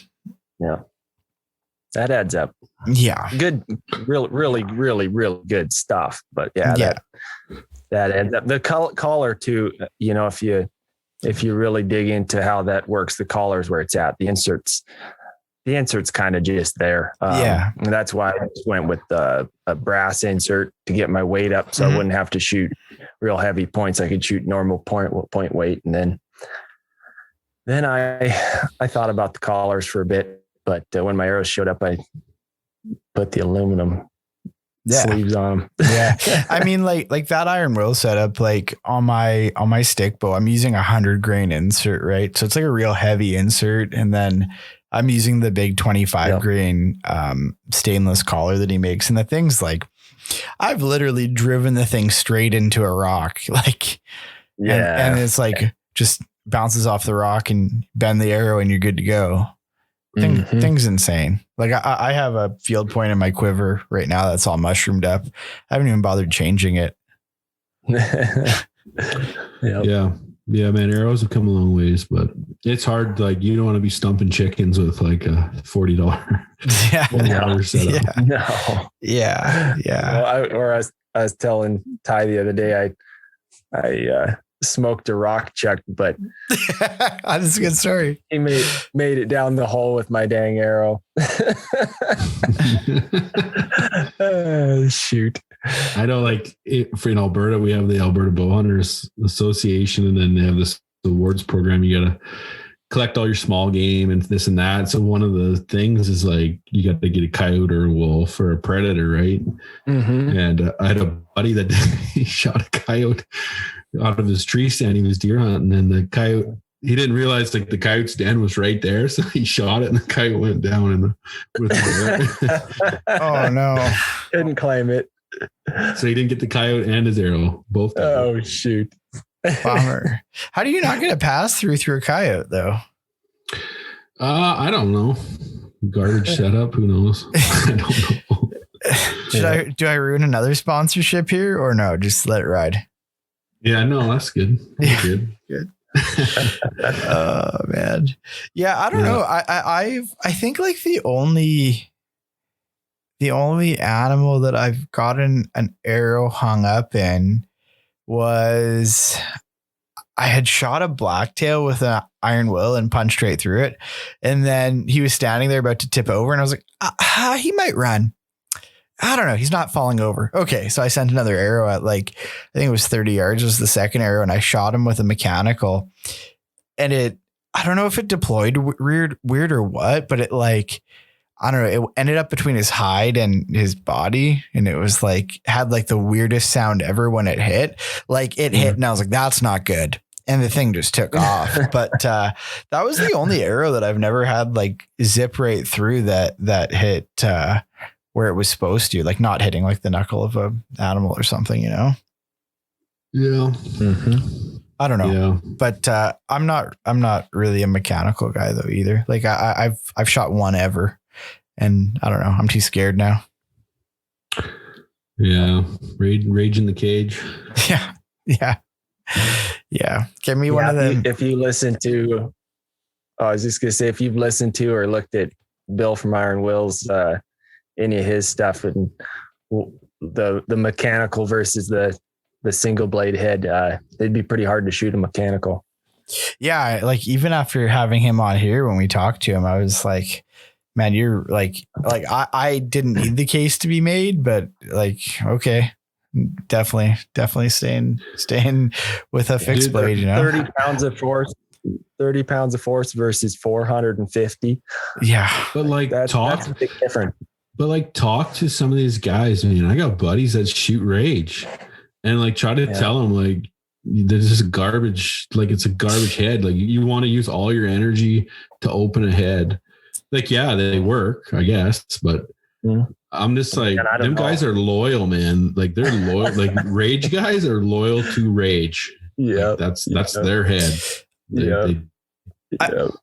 That adds up. Yeah. Good. Really good stuff. But that adds up. The collar too, if you really dig into how that works, the collar is where it's at. The insert's kind of just there. And that's why I just went with a brass insert to get my weight up. So I wouldn't have to shoot real heavy points. I could shoot normal point weight. And then I thought about the collars for a bit. But when my arrows showed up, I put the aluminum sleeves on them. Yeah. I mean, like that iron will setup, like on my stick bow, I'm using 100 grain insert, right? So it's like a real heavy insert. And then I'm using the big 25 grain stainless collar that he makes. And the thing's like, I've literally driven the thing straight into a rock. Like, and it's like, just bounces off the rock and bend the arrow and you're good to go. Thing's insane. Like I have a field point in my quiver right now that's all mushroomed up. I haven't even bothered changing it. Yeah, man. Arrows have come a long ways, but it's hard. Like you don't want to be stumping chickens with like a $40 setup. No. Yeah. Well, I was telling Ty the other day, I smoked a rock chuck, but that's a good story. He made it down the hole with my dang arrow. Shoot. I know, like for in Alberta, we have the Alberta Bow Hunters Association, and then they have this awards program. You got to collect all your small game and this and that. So one of the things is like you got to get a coyote or a wolf or a predator, right? And I had a buddy that he shot a coyote out of his tree stand. He was deer hunting, and the coyote, he didn't realize like the coyote's den was right there, so he shot it, and the coyote went down with the Oh no! Didn't claim it. So he didn't get the coyote and his arrow both. Oh shoot! Bummer. How do you not get a pass through a coyote though? I don't know. Garbage setup. Who knows? I don't know. Do I ruin another sponsorship here or no? Just let it ride. Yeah, no, that's good. That's good. Good. Oh man. Yeah, I don't know. I think like the only animal that I've gotten an arrow hung up in was I had shot a blacktail with an iron will and punched straight through it. And then he was standing there about to tip over and I was like, he might run. I don't know. He's not falling over. Okay. So I sent another arrow at like, I think it was 30 yards was the second arrow. And I shot him with a mechanical and I don't know if it deployed weird or what, but it like, I don't know. It ended up between his hide and his body. And it was like, had like the weirdest sound ever when it hit. Like it hit and I was like, that's not good. And the thing just took off. But that was the only arrow that I've never had like zip right through that hit where it was supposed to, like not hitting like the knuckle of a animal or something, you know? Yeah. Mm-hmm. I don't know. Yeah. But I'm not really a mechanical guy though either. Like I've shot one ever. And I don't know. I'm too scared now. Yeah. Rage in the cage. Yeah. Yeah. Yeah. Give me one of them. If you listen to, I was just going to say, if you've listened to or looked at Bill from Iron Wills, any of his stuff and the mechanical versus the single blade head, it'd be pretty hard to shoot a mechanical. Yeah. Like even after having him on here, when we talked to him, I was like, man, you're like I didn't need the case to be made, but like, okay, definitely staying with a fixed blade, you know, 30 pounds of force versus 450. Yeah. But like that's a big difference. But like talk to some of these guys. I mean, I got buddies that shoot rage and like try to tell them like, this is garbage. Like it's a garbage head. Like you want to use all your energy to open a head. Like, yeah, they work, I guess, but I'm just like, them guys are loyal, man. Like they're loyal. Like rage guys are loyal to rage. Yeah. Like, that's their head.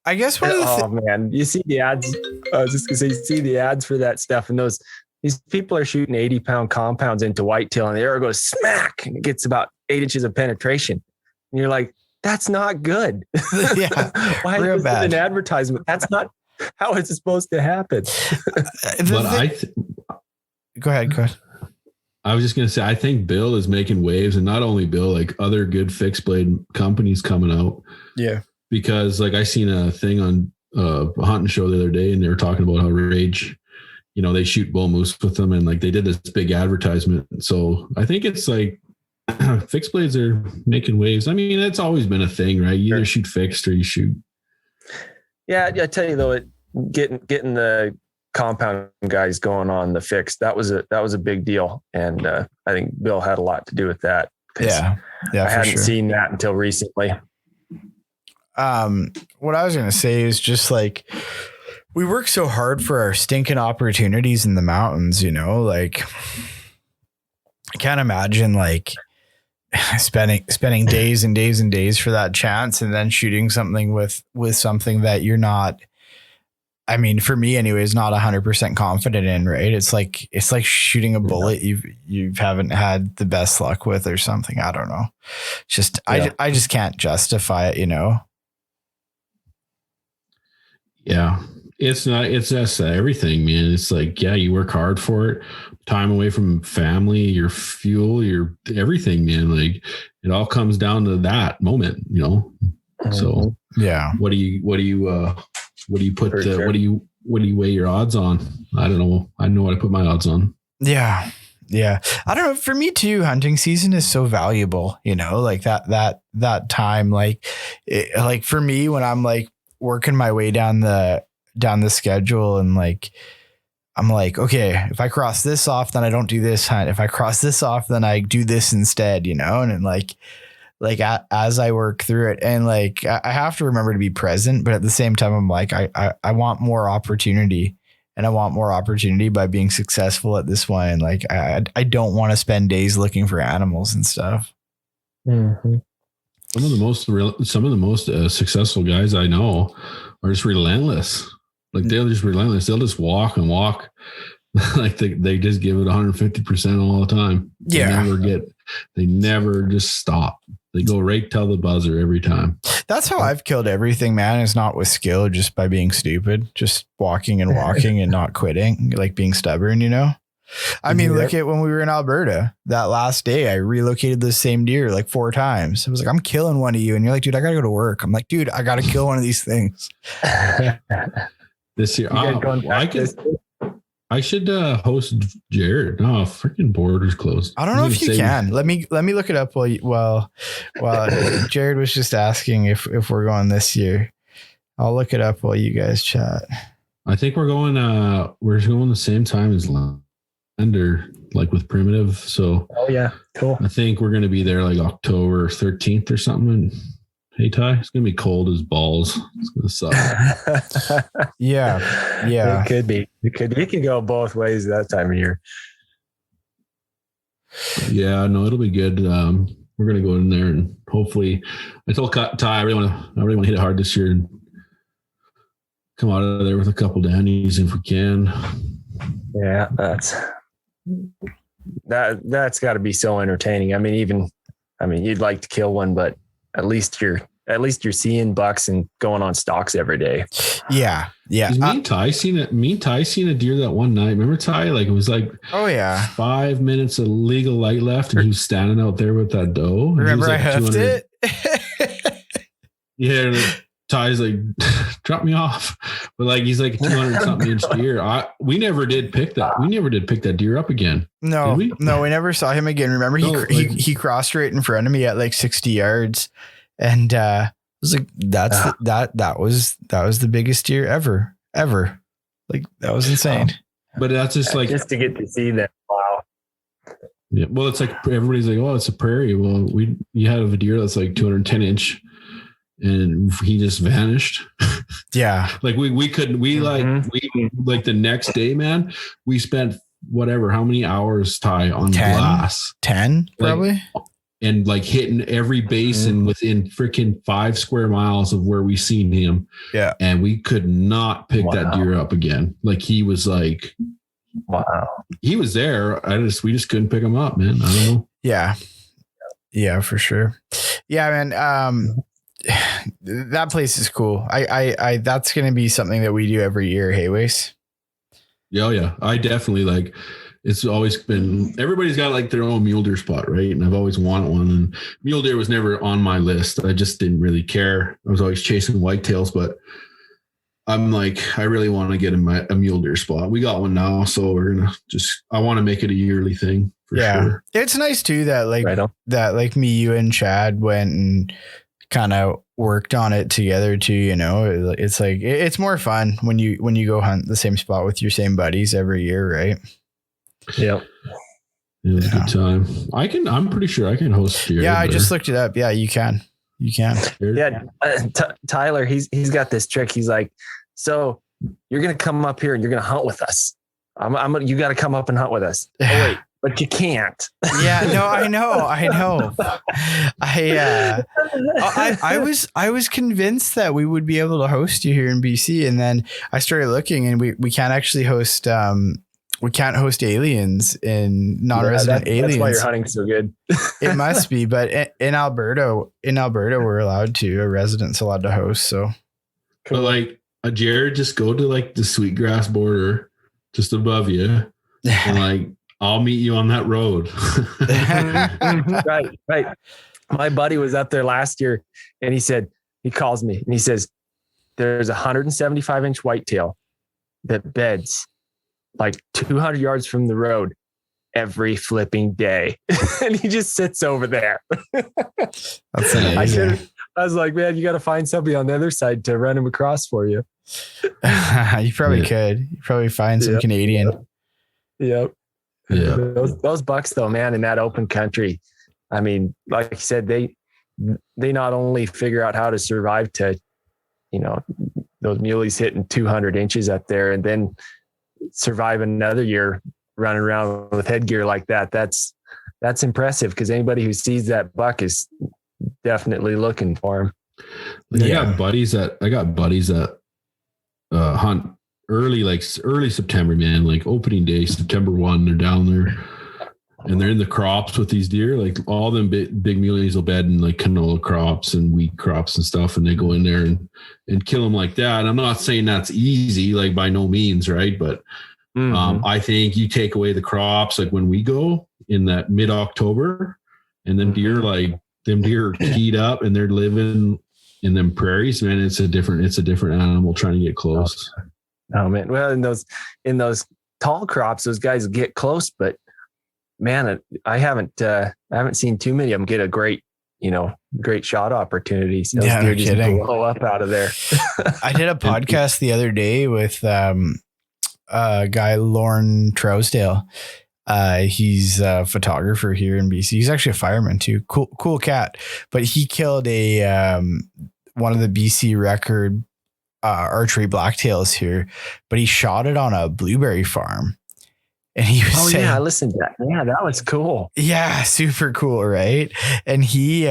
I guess one of the man, you see the ads. I was just gonna say, you see the ads for that stuff, and these people are shooting 80-pound compounds into whitetail, and the arrow goes smack, and it gets about 8 inches of penetration, and you're like, that's not good. Yeah, why is this an advertisement? That's not how it's supposed to happen. Go ahead. I was just gonna say, I think Bill is making waves, and not only Bill, like other good fixed blade companies coming out. Yeah. Because like I seen a thing on a hunting show the other day and they were talking about how rage, you know, they shoot bull moose with them and like they did this big advertisement. So I think it's like fixed blades are making waves. I mean, it's always been a thing, right? You either shoot fixed or you shoot. Yeah. I tell you though, getting the compound guys going on the fixed, that was a big deal. And I think Bill had a lot to do with that. Yeah. I hadn't seen that until recently. What I was going to say is just like, we work so hard for our stinking opportunities in the mountains, you know, like I can't imagine like spending days and days and days for that chance and then shooting something with something that you're not, I mean, for me anyways, not 100% confident in, right? It's like shooting a bullet you haven't had the best luck with or something. I don't know. Just, I just can't justify it, you know? Yeah, it's just everything, man. It's like, yeah, you work hard for it, time away from family, your fuel, your everything, man. Like it all comes down to that moment, you know? So yeah. What do you weigh your odds on? I don't know. I know what I put my odds on. Yeah. Yeah. I don't know. For me too, hunting season is so valuable, you know, like that time, like for me, when I'm like working my way down the schedule and like, I'm like, okay, if I cross this off, then I don't do this hunt. If I cross this off, then I do this instead, you know? And like as I work through it and like, I have to remember to be present, but at the same time, I'm like, I want more opportunity and I want more opportunity by being successful at this one. And like, I don't want to spend days looking for animals and stuff. Mm-hmm. Some of the most successful guys I know are just relentless. Like they're just relentless. They'll just walk and walk. Like they just give it 150% all the time. They never just stop. They go right till the buzzer every time. That's how I've killed everything, man. Is not with skill, just by being stupid, just walking and walking and not quitting, like being stubborn, you know? I mean, look at when we were in Alberta that last day, I relocated the same deer like 4 times. I was like, I'm killing one of you. And you're like, dude, I got to go to work. I'm like, dude, I got to kill one of these things. This year, I should host Jared. No, freaking border's closed. I don't know if you can. Let me look it up while Jared was just asking if we're going this year. I'll look it up while you guys chat. I think we're going the same time as Lender, like with Primitive. So cool. I think we're gonna be there like October 13th or something. And hey Ty, it's gonna be cold as balls. It's gonna suck. Yeah. It could be. It can go both ways that time of year. Yeah, no, it'll be good. We're gonna go in there and hopefully. I told Ty I really want to hit it hard this year and come out of there with a couple Dannies if we can. Yeah, that's got to be so entertaining. I mean, you'd like to kill one, but at least you're seeing bucks and going on stalks every day. Yeah. Me and Ty seen a deer that one night. Remember Ty? Like it was like 5 minutes of legal light left, and he was standing out there with that doe. Remember I hoofed it? Yeah. Ty's like, drop me off. But like, he's like 200 something inch deer. We never did pick that. We never did pick that deer up again. No, we never saw him again. Remember he crossed right in front of me at like 60 yards. And, I was like, that was the biggest deer ever. Like that was insane. But that's just like, just to get to see that. Wow. Yeah. Well, it's like, everybody's like, oh, it's a prairie. Well, you have a deer that's like 210 inch. And he just vanished. Yeah. Like we couldn't, like the next day, man, we spent how many hours, Ty, on glass? 10 probably. And like hitting every basin within freaking 5 square miles of where we seen him. Yeah. And we could not pick that deer up again. Like he was like, wow. He was there. We just couldn't pick him up, man. I don't know. Yeah. Yeah, for sure. Yeah, man. That place is cool. I that's going to be something that we do every year. Hey, Wace. Yeah. I definitely like, it's always been, everybody's got like their own mule deer spot, right? And I've always wanted one, and mule deer was never on my list. I just didn't really care. I was always chasing whitetails, but I'm like, I really want to get a mule deer spot. We got one now. So we're going to I want to make it a yearly thing for sure. It's nice too that like me, you and Chad went and kind of worked on it together too, you know. It's like it's more fun when you go hunt the same spot with your same buddies every year, right? Yeah. It was a good time. I'm pretty sure I can host deer. Yeah, I just looked it up. Yeah, you can. Yeah, Tyler, he's got this trick. He's like, so you're gonna come up here and you're gonna hunt with us. You got to come up and hunt with us. Oh wait, but you can't. Yeah, no, I know. I was convinced that we would be able to host you here in BC, and then I started looking, and we can't actually host. We can't host aliens in non-resident aliens. That's why you're hunting so good. It must be, but in Alberta, we're allowed to. A resident's allowed to host. So, but like a Jared, just go to like the Sweetgrass border, just above you, and like I'll meet you on that road. Right. My buddy was up there last year, and he calls me and he says, "There's a 175-inch whitetail that beds like 200 yards from the road every flipping day." And he just sits over there. That's amazing. I was like, man, you got to find somebody on the other side to run him across for you. You probably could. You probably find some Canadian. Yep. Yeah. Those bucks though, man, in that open country. I mean, like you said, they not only figure out how to survive to, you know, those muleys hitting 200 inches up there, and then survive another year running around with headgear like that. That's impressive, because anybody who sees that buck is definitely looking for them. Like I got buddies that hunt early September, man, like opening day, September 1, they're down there and they're in the crops with these deer. Like all them big muleys will bed in like canola crops and wheat crops and stuff. And they go in there and kill them like that. And I'm not saying that's easy, like by no means. Right. But I think you take away the crops, like when we go in that mid-October and then deer are keyed up and they're living in them prairies, man, it's a different animal trying to get close. Oh man. Well, in those tall crops, those guys get close, but man, I haven't seen too many of them get a great shot opportunities. Those deer just blow up out of there. I did a podcast the other day with guy Lorne Trousdale. He's a photographer here in BC. He's actually a fireman too. Cool cat. But he killed one of the BC record archery blacktails here, but he shot it on a blueberry farm. And he was saying, I listened to that. Yeah, that was cool. Yeah, super cool, right? And he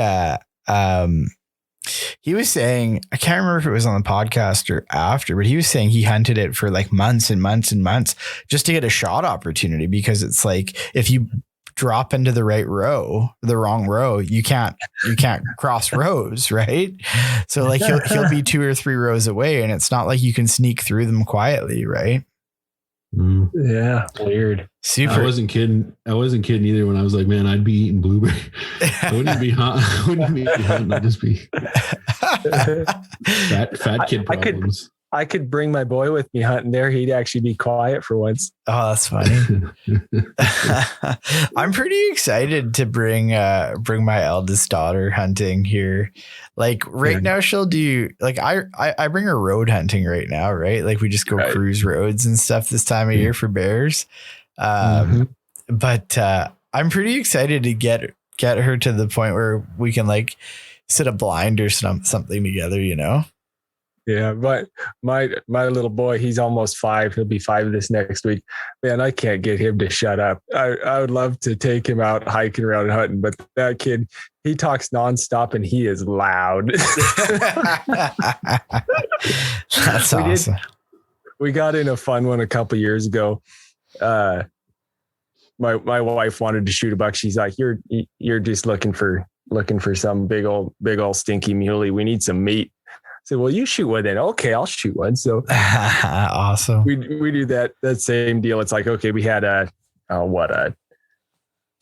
was saying, I can't remember if it was on the podcast or after, but he was saying he hunted it for like months and months and months just to get a shot opportunity, because it's like if you drop into the wrong row, you can't cross rows, right? So like he'll be 2 or 3 rows away, and it's not like you can sneak through them quietly, right? Yeah, weird. Super. I wasn't kidding either when I was like, man, I'd be eating blueberry. I wouldn't be hunting. I'd just be fat kid problems. I could bring my boy with me hunting there. He'd actually be quiet for once. Oh, that's funny. I'm pretty excited to bring my eldest daughter hunting here. Like now she'll do, like I bring her road hunting right now, right? Like we just go cruise roads and stuff this time of year for bears. But I'm pretty excited to get her to the point where we can like sit a blind or something together, you know? Yeah, but my little boy, he's almost 5. He'll be 5 this next week. Man, I can't get him to shut up. I would love to take him out hiking around and hunting, but that kid, he talks nonstop and he is loud. That's awesome. We got in a fun one a couple years ago. My wife wanted to shoot a buck. She's like, you're just looking for some big old stinky muley. We need some meat. I said, well, you shoot one then. Okay, I'll shoot one. So awesome. We do that same deal. It's like, okay, we had a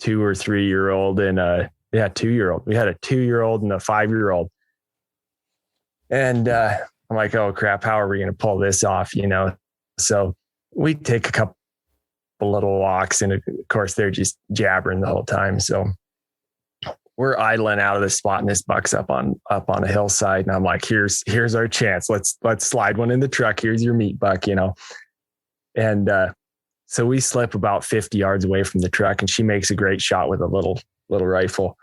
2 or 3 year old and 2-year-old. We had a 2-year-old and a 5-year-old. And I'm like, oh crap, how are we going to pull this off? You know? So we take a couple little walks, and of course they're just jabbering the whole time. So we're idling out of the spot, and this buck's up on a hillside. And I'm like, here's our chance. Let's slide one in the truck. Here's your meat buck, you know? And, so we slip about 50 yards away from the truck, and she makes a great shot with a little rifle,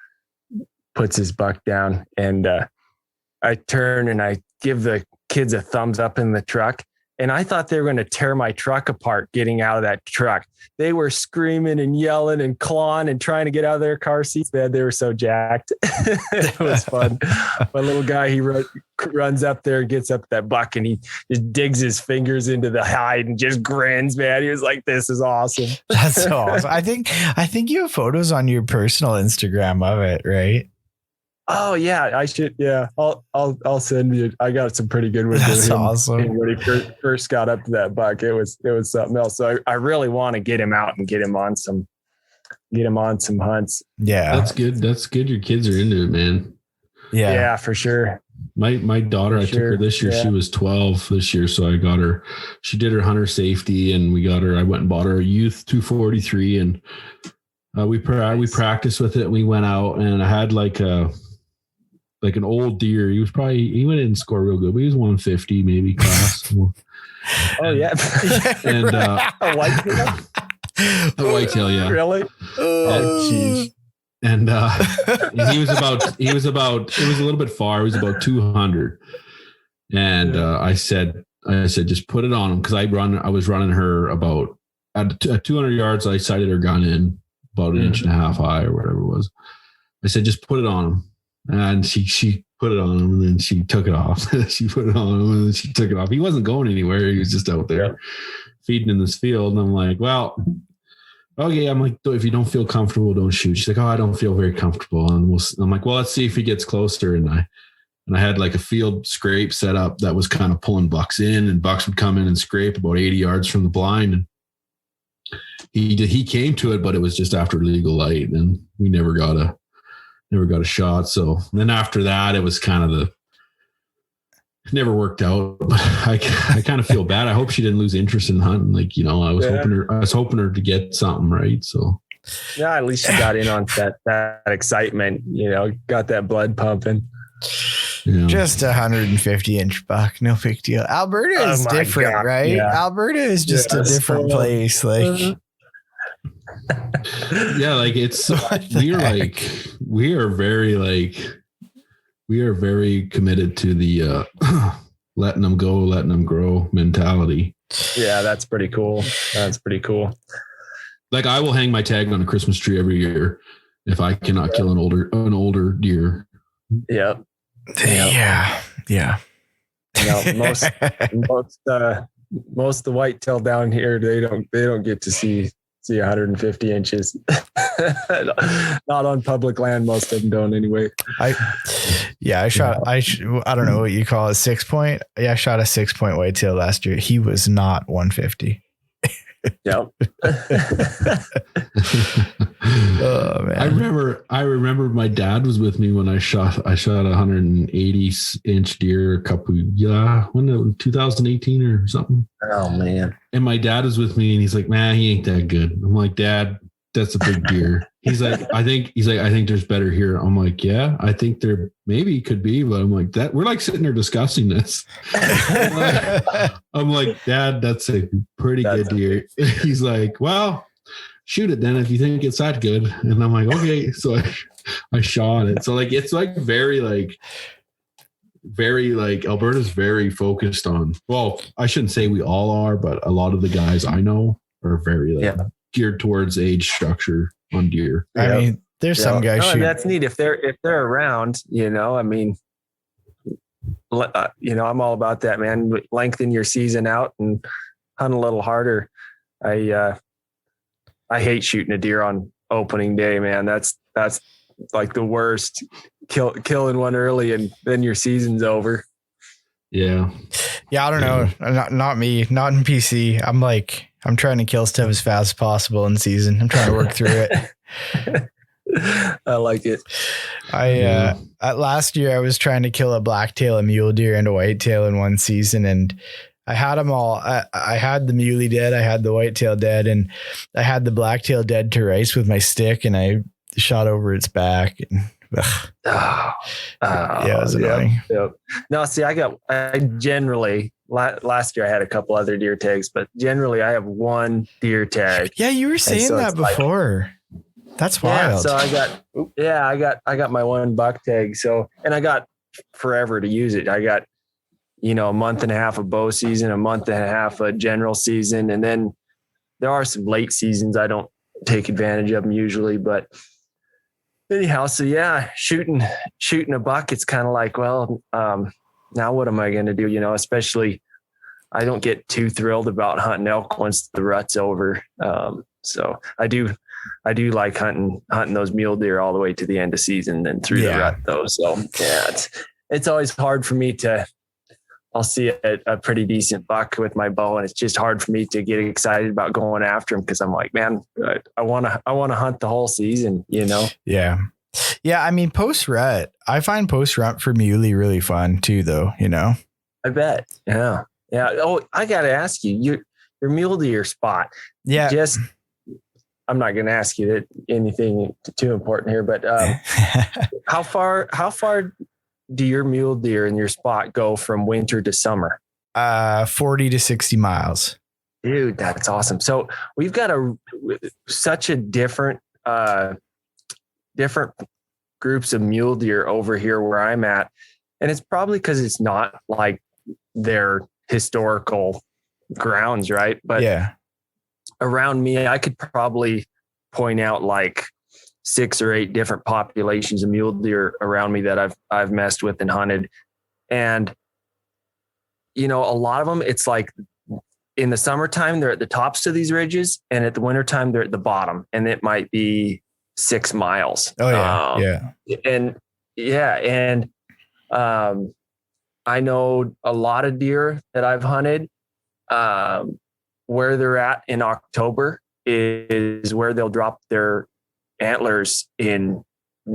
puts his buck down. And, I turn and I give the kids a thumbs up in the truck. And I thought they were going to tear my truck apart getting out of that truck. They were screaming and yelling and clawing and trying to get out of their car seats. Man, they were so jacked. It was fun. My little guy, he runs up there, gets up that buck, and he just digs his fingers into the hide and just grins, man. He was like, this is awesome. That's so awesome. I think you have photos on your personal Instagram of it, right? Oh yeah, I should. Yeah, I'll send you. I got some pretty good ones. That's awesome. When he first got up to that buck, it was something else. So I really want to get him out and get him on some hunts. Yeah, that's good. That's good. Your kids are into it, man. Yeah, for sure. My daughter, I took her this year. Yeah. She was 12 this year, so I got her. She did her hunter safety, and I went and bought her a youth 243, and we practiced with it. We went out, and I had like an old deer. He went in and scored real good, but he was 150 maybe class. Oh yeah. And a whitetail? A whitetail, yeah. Really? Oh geez. And he was it was a little bit far. It was about 200. And I said, just put it on him. Cause I was running her about at 200 yards. I sighted her gun in about an inch and a half high or whatever it was. I said, just put it on him. And she put it on him and then she took it off. She put it on him and then she took it off. He wasn't going anywhere. He was just out there feeding in this field. And I'm like, well, okay. I'm like, if you don't feel comfortable, don't shoot. She's like, oh, I don't feel very comfortable. And I'm like, well, let's see if he gets closer. And I had like a field scrape set up that was kind of pulling bucks in, and bucks would come in and scrape about 80 yards from the blind. And he came to it, but it was just after legal light, and we never got a shot. So then after that, it was kind of it never worked out. But I kind of feel bad. I hope she didn't lose interest in hunting. Like, you know, I was hoping her to get something, right? So yeah, at least she got in on that excitement, you know, got that blood pumping. Yeah. Just 150-inch buck, no big deal. Alberta is different, God, right? Yeah. Alberta is just a different place. Like, yeah, like we are very committed to the letting them go, letting them grow mentality. Yeah, that's pretty cool. Like, I will hang my tag on a Christmas tree every year if I cannot kill an older deer. Yep. Yeah. You know, most of the whitetail down here, they don't get to see 150 inches. Not on public land. Most of them don't anyway. I don't know what you call it, 6-point. Yeah, I shot a 6-point whitetail last year. He was not 150. Yep. Oh man. I remember my dad was with me when I shot a 180-inch deer when 2018 or something. Oh man. And my dad was with me and he's like, man, he ain't that good. I'm like, Dad, that's a big deer. He's like, I think there's better here. I'm like, yeah, I think there maybe could be, but I'm like, that we're like sitting there discussing this. I'm like, Dad, that's a pretty good deer. He's like, well, shoot it then if you think it's that good. And I'm like, okay. So I shot it. So like, it's like very Alberta's very focused on, well, I shouldn't say we all are, but a lot of the guys I know are very geared towards age structure on deer. I mean, there's some guys and that's neat if they're around, you know. I mean, you know, I'm all about that, man. Lengthen your season out and hunt a little harder. I hate shooting a deer on opening day, man. That's like the worst. Killing one early and then your season's over. Yeah. I don't know. Not me. Not in PC. I'm trying to kill stuff as fast as possible in season. I'm trying to work through it. I like it. Last year I was trying to kill a blacktail, a mule deer, and a whitetail in one season, and I had them all. I had the muley dead, I had the whitetail dead, and I had the blacktail dead to rice with my stick, and I shot over its back. And, yeah, it was annoying. Yep. No, see, I generally last year I had a couple other deer tags, but generally I have one deer tag. Yeah, you were saying that before. That's wild. Yeah, so I got my one buck tag. So, and I got forever to use it. I got, you know, a month and a half of bow season, a month and a half of general season. And then there are some late seasons. I don't take advantage of them usually, but anyhow, so yeah, shooting a buck, it's kind of like, well, now what am I going to do? You know, especially I don't get too thrilled about hunting elk once the rut's over. So I do like hunting those mule deer all the way to the end of season and through the rut though. So yeah, it's always hard for me I'll see a pretty decent buck with my bow, and it's just hard for me to get excited about going after him because I'm like, man, I want to hunt the whole season, you know? Yeah. Yeah. I mean, post rut, I find post rut for muley really fun too, though, you know? I bet. Yeah. Yeah. Oh, I got to ask you, your mule deer spot. Yeah. I'm not going to ask you anything too important here, but how far do your mule deer in your spot go from winter to summer? 40 to 60 miles. Dude, that's awesome. So we've got such a different groups of mule deer over here where I'm at. And it's probably because it's not like their historical grounds, right? But yeah, around me, I could probably point out like 6 or 8 different populations of mule deer around me that I've messed with and hunted. And, you know, a lot of them, it's like in the summertime, they're at the tops of these ridges, and at the wintertime, they're at the bottom, and it might be 6 miles. Oh yeah. And I know a lot of deer that I've hunted, where they're at in October is where they'll drop their antlers in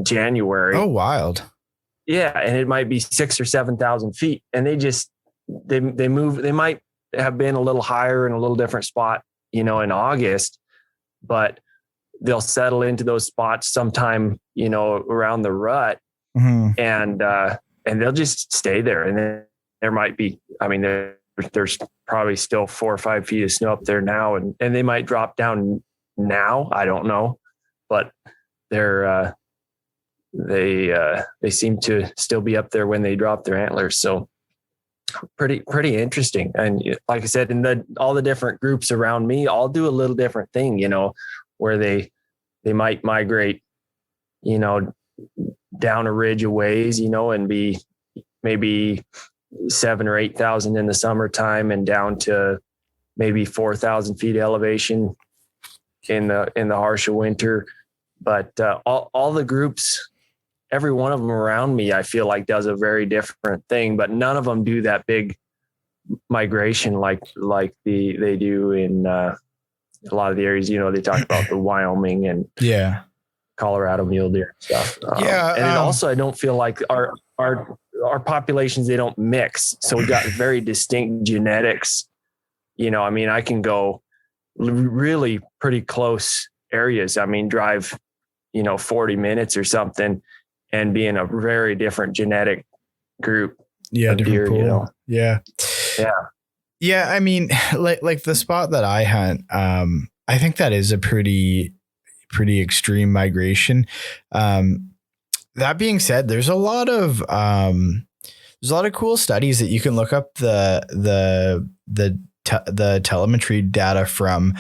January. Oh, wild. Yeah. And it might be 6,000 or 7,000 feet. And they move, they might have been a little higher in a little different spot, you know, in August, but they'll settle into those spots sometime, you know, around the rut. Mm-hmm. And they'll just stay there. And then there might be, I mean, there's probably still 4 or 5 feet of snow up there now. And they might drop down now. I don't know, but they seem to still be up there when they drop their antlers. So pretty interesting. And like I said, in all the different groups around me, all do a little different thing, you know, where they might migrate, you know, down a ridge a ways, you know, and be maybe 7,000 or 8,000 in the summertime and down to maybe 4,000 feet elevation in the harsher winter. But all the groups, every one of them around me, I feel like does a very different thing, but none of them do that big migration like they do in a lot of the areas, you know, they talk about the Wyoming and Colorado mule deer and stuff. And it also, I don't feel like our populations, they don't mix. So we got very distinct genetics. You know, I mean, I can go really pretty close areas. I mean, drive, you know, 40 minutes or something and be in a very different genetic group. Yeah. Different deer, pool. You know? Yeah. Yeah. Yeah. I mean, like the spot that I hunt, I think that is a pretty extreme migration. That being said, there's a lot of cool studies that you can look up the telemetry data from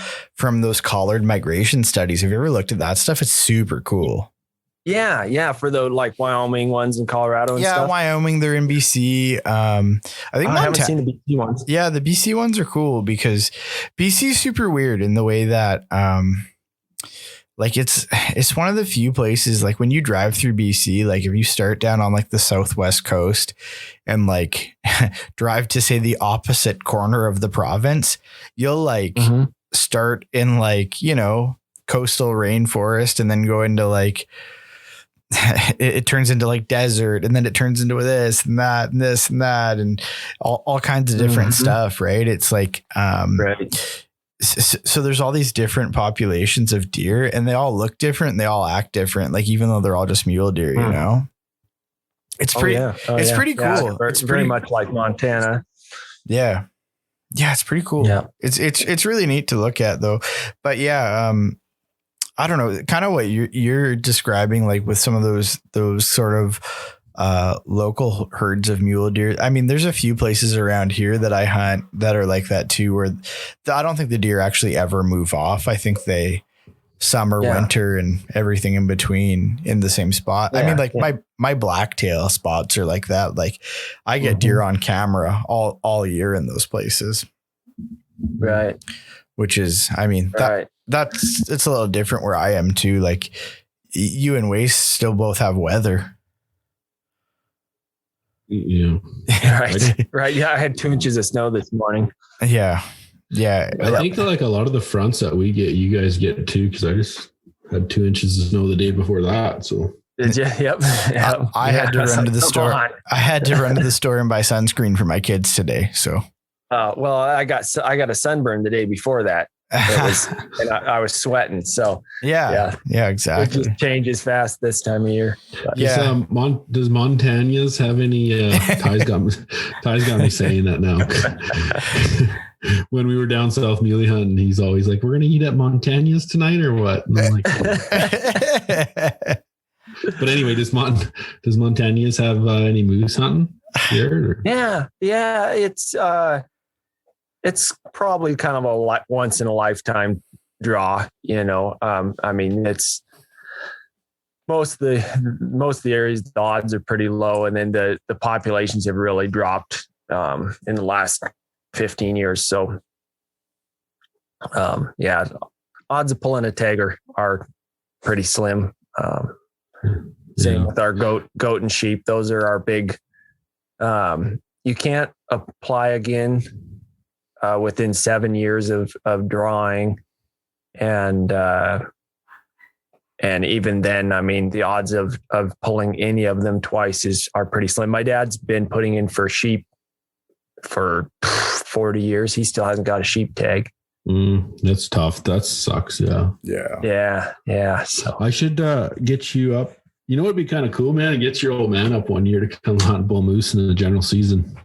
those collared migration studies. Have you ever looked at that stuff? It's super cool. Yeah. Yeah. For the like Wyoming ones in Colorado and stuff. Wyoming, they're in BC. I think I haven't seen the BC ones. Yeah. The BC ones are cool because BC is super weird in the way that, like it's one of the few places, like when you drive through BC, like if you start down on like the southwest coast and like drive to say the opposite corner of the province, you'll like start in like, you know, coastal rainforest and then go into like, it turns into like desert and then it turns into this and that and this and that and all kinds of different stuff. Right. It's like, right. So there's all these different populations of deer and they all look different. And they all act different. Like, even though they're all just mule deer, you know, it's pretty, it's pretty cool. It's very much like Montana. Yeah. Yeah. It's pretty cool. Yeah. It's really neat to look at though. But yeah, I don't know, kind of what you're describing, like with some of those sort of local herds of mule deer. I mean, there's a few places around here that I hunt that are like that too, where I don't think the deer actually ever move off. I think they summer, winter, and everything in between in the same spot. I mean, like my blacktail spots are like that. Like I get deer on camera all year in those places. Right. Which is, I mean, it's a little different where I am too. Like you and Wace still both have weather. Yeah. Right. Yeah. I had 2 inches of snow this morning. Yeah. I think that like a lot of the fronts that we get, you guys get too, because I just had 2 inches of snow the day before that. So did you? Yep. I had to run to the store. I had to run to the store and buy sunscreen for my kids today. So, well, I got a sunburn the day before that. And I was sweating. So yeah, exactly. It just changes fast this time of year. But, does Montana's have any Ty's got me saying that now. When we were down south muley hunting, he's always like, "We're gonna eat at Montana's tonight or what?" And I'm like, but anyway, does Montana's have any moose hunting here? Yeah, it's probably kind of a once in a lifetime draw, you know. I mean, most of the areas, the odds are pretty low. And then the populations have really dropped in the last 15 years. So odds of pulling a tag are pretty slim. Same with our goat and sheep. Those are our big, you can't apply again within 7 years of drawing. And even then, I mean, the odds of pulling any of them twice are pretty slim. My dad's been putting in for sheep for 40 years. He still hasn't got a sheep tag. That's tough. That sucks. Yeah. So I should get you up. You know, it'd be kind of cool, man, to get your old man up one year to come out and bull moose in the general season.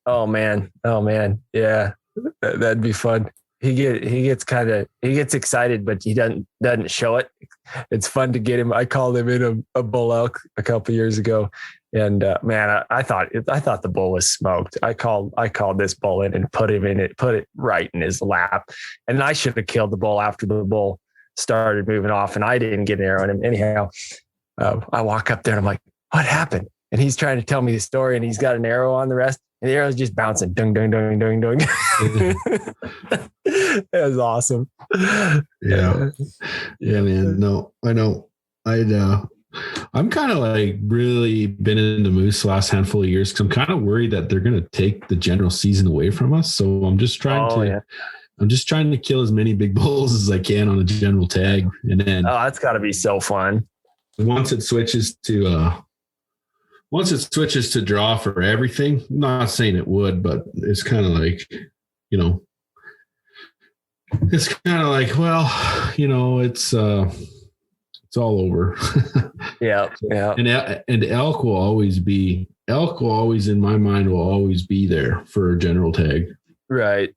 Oh man. Yeah. That'd be fun. He gets excited, but he doesn't show it. It's fun to get him. I called him in a bull elk a couple of years ago, and man, I thought the bull was smoked. I called this bull in and put it right in his lap, and I should have killed the bull after the bull started moving off, and I didn't get an arrow on him. Anyhow, I walk up there and I'm like, "What happened?" And he's trying to tell me the story, and he's got an arrow on the rest. And the arrow's just bouncing. Dung, dung, dung, dung, dung. It was awesome. Yeah, man. No, I know. I'm kind of like really been into moose the last handful of years because I'm kind of worried that they're going to take the general season away from us. So I'm just trying to kill as many big bulls as I can on a general tag. And then that's got to be so fun. Once it switches to draw for everything, I'm not saying it would, but it's kind of like, you know, it's kind of like, well, you know, it's all over. Yeah. And elk will always in my mind will always be there for a general tag. Right.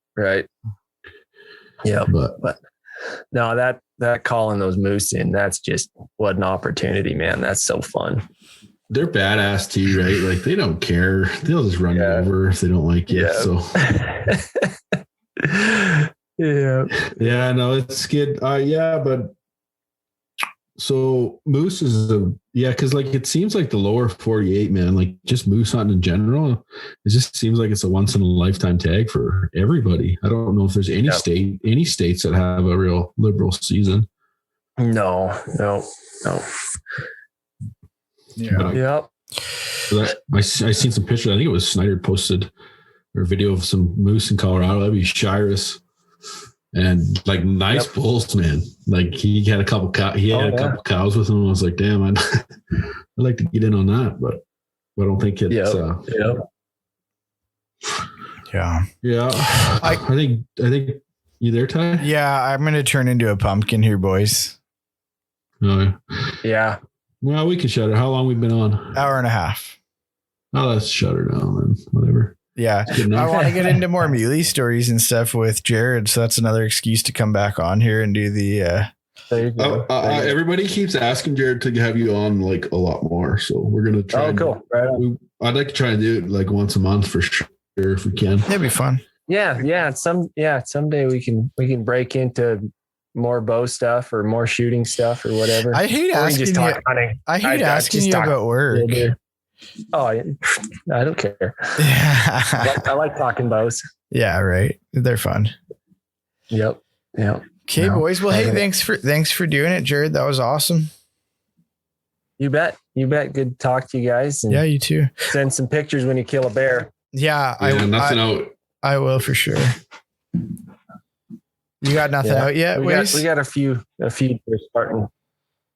Yeah. But no, that calling those moose in, that's just what an opportunity, man. That's so fun. They're badass too, right? Like they don't care. They'll just run you over if they don't like you. So yeah, no, it's good. But so moose is because like it seems like the lower 48, man, like just moose hunting in general, it just seems like it's a once in a lifetime tag for everybody. I don't know if there's any states that have a real liberal season. No. Yeah. I seen some pictures. I think it was Snyder posted a video of some moose in Colorado. That'd be Shiras, and like nice bulls, man. Like he had a couple couple cows with him. I was like, damn, I'd like to get in on that, but I don't think it's. Yeah. I think you there, Ty? Yeah, I'm gonna turn into a pumpkin here, boys. Yeah. Well, we can shut it. How long we been on? Hour and a half. Oh, let's shut her down then. Whatever. Yeah. I want to get into more muley stories and stuff with Jared. So that's another excuse to come back on here and do the. There you go. Everybody keeps asking Jared to have you on like a lot more. So we're going to try. Oh, cool. Right on. I'd like to try and do it like once a month for sure if we can. It'd be fun. Yeah. Someday we can break into more bow stuff or more shooting stuff or whatever. I hate asking you. I hate asking you about work. Oh, I don't care. Yeah. I like talking bows. Yeah, right. They're fun. Yep. Okay, boys. Well, hey, thanks for doing it, Jared. That was awesome. You bet. Good to talk to you guys. And yeah, you too. Send some pictures when you kill a bear. Yeah, I will for sure. You got nothing out yet? We got a few starting.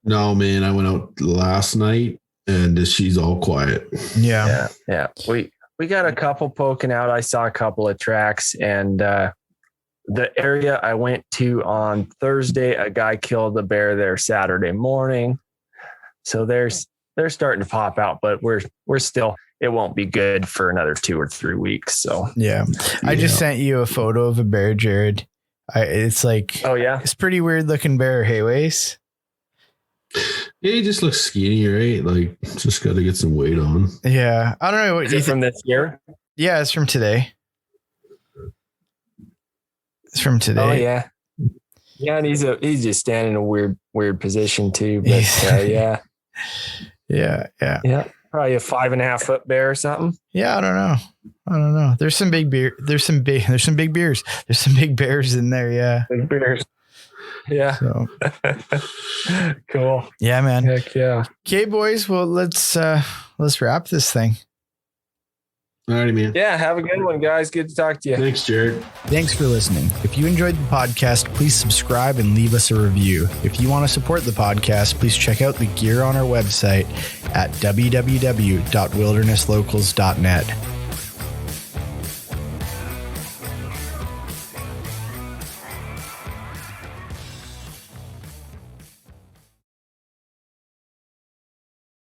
No, man. I went out last night and she's all quiet. Yeah. We got a couple poking out. I saw a couple of tracks, and the area I went to on Thursday, a guy killed a bear there Saturday morning. So they're starting to pop out, but we're still, it won't be good for another 2 or 3 weeks. So yeah. I just sent you a photo of a bear, Jared. It's like, oh yeah, it's pretty weird looking bear. Hey, Wace. Yeah, he just looks skinny, right? Like, just got to get some weight on. Yeah, I don't know what you from this year. Yeah, it's from today. Oh yeah, and he's just standing in a weird position too. But yeah, Yeah. Probably a 5.5 foot bear or something. Yeah, I don't know. There's some big beers. There's some big bears in there. Yeah. Big bears. Yeah. So. Cool. Yeah, man. Heck yeah. Okay, boys. Well, let's wrap this thing. Alrighty, man. Yeah. Have a good one, guys. Good to talk to you. Thanks, Jared. Thanks for listening. If you enjoyed the podcast, please subscribe and leave us a review. If you want to support the podcast, please check out the gear on our website at www.wildernesslocals.net.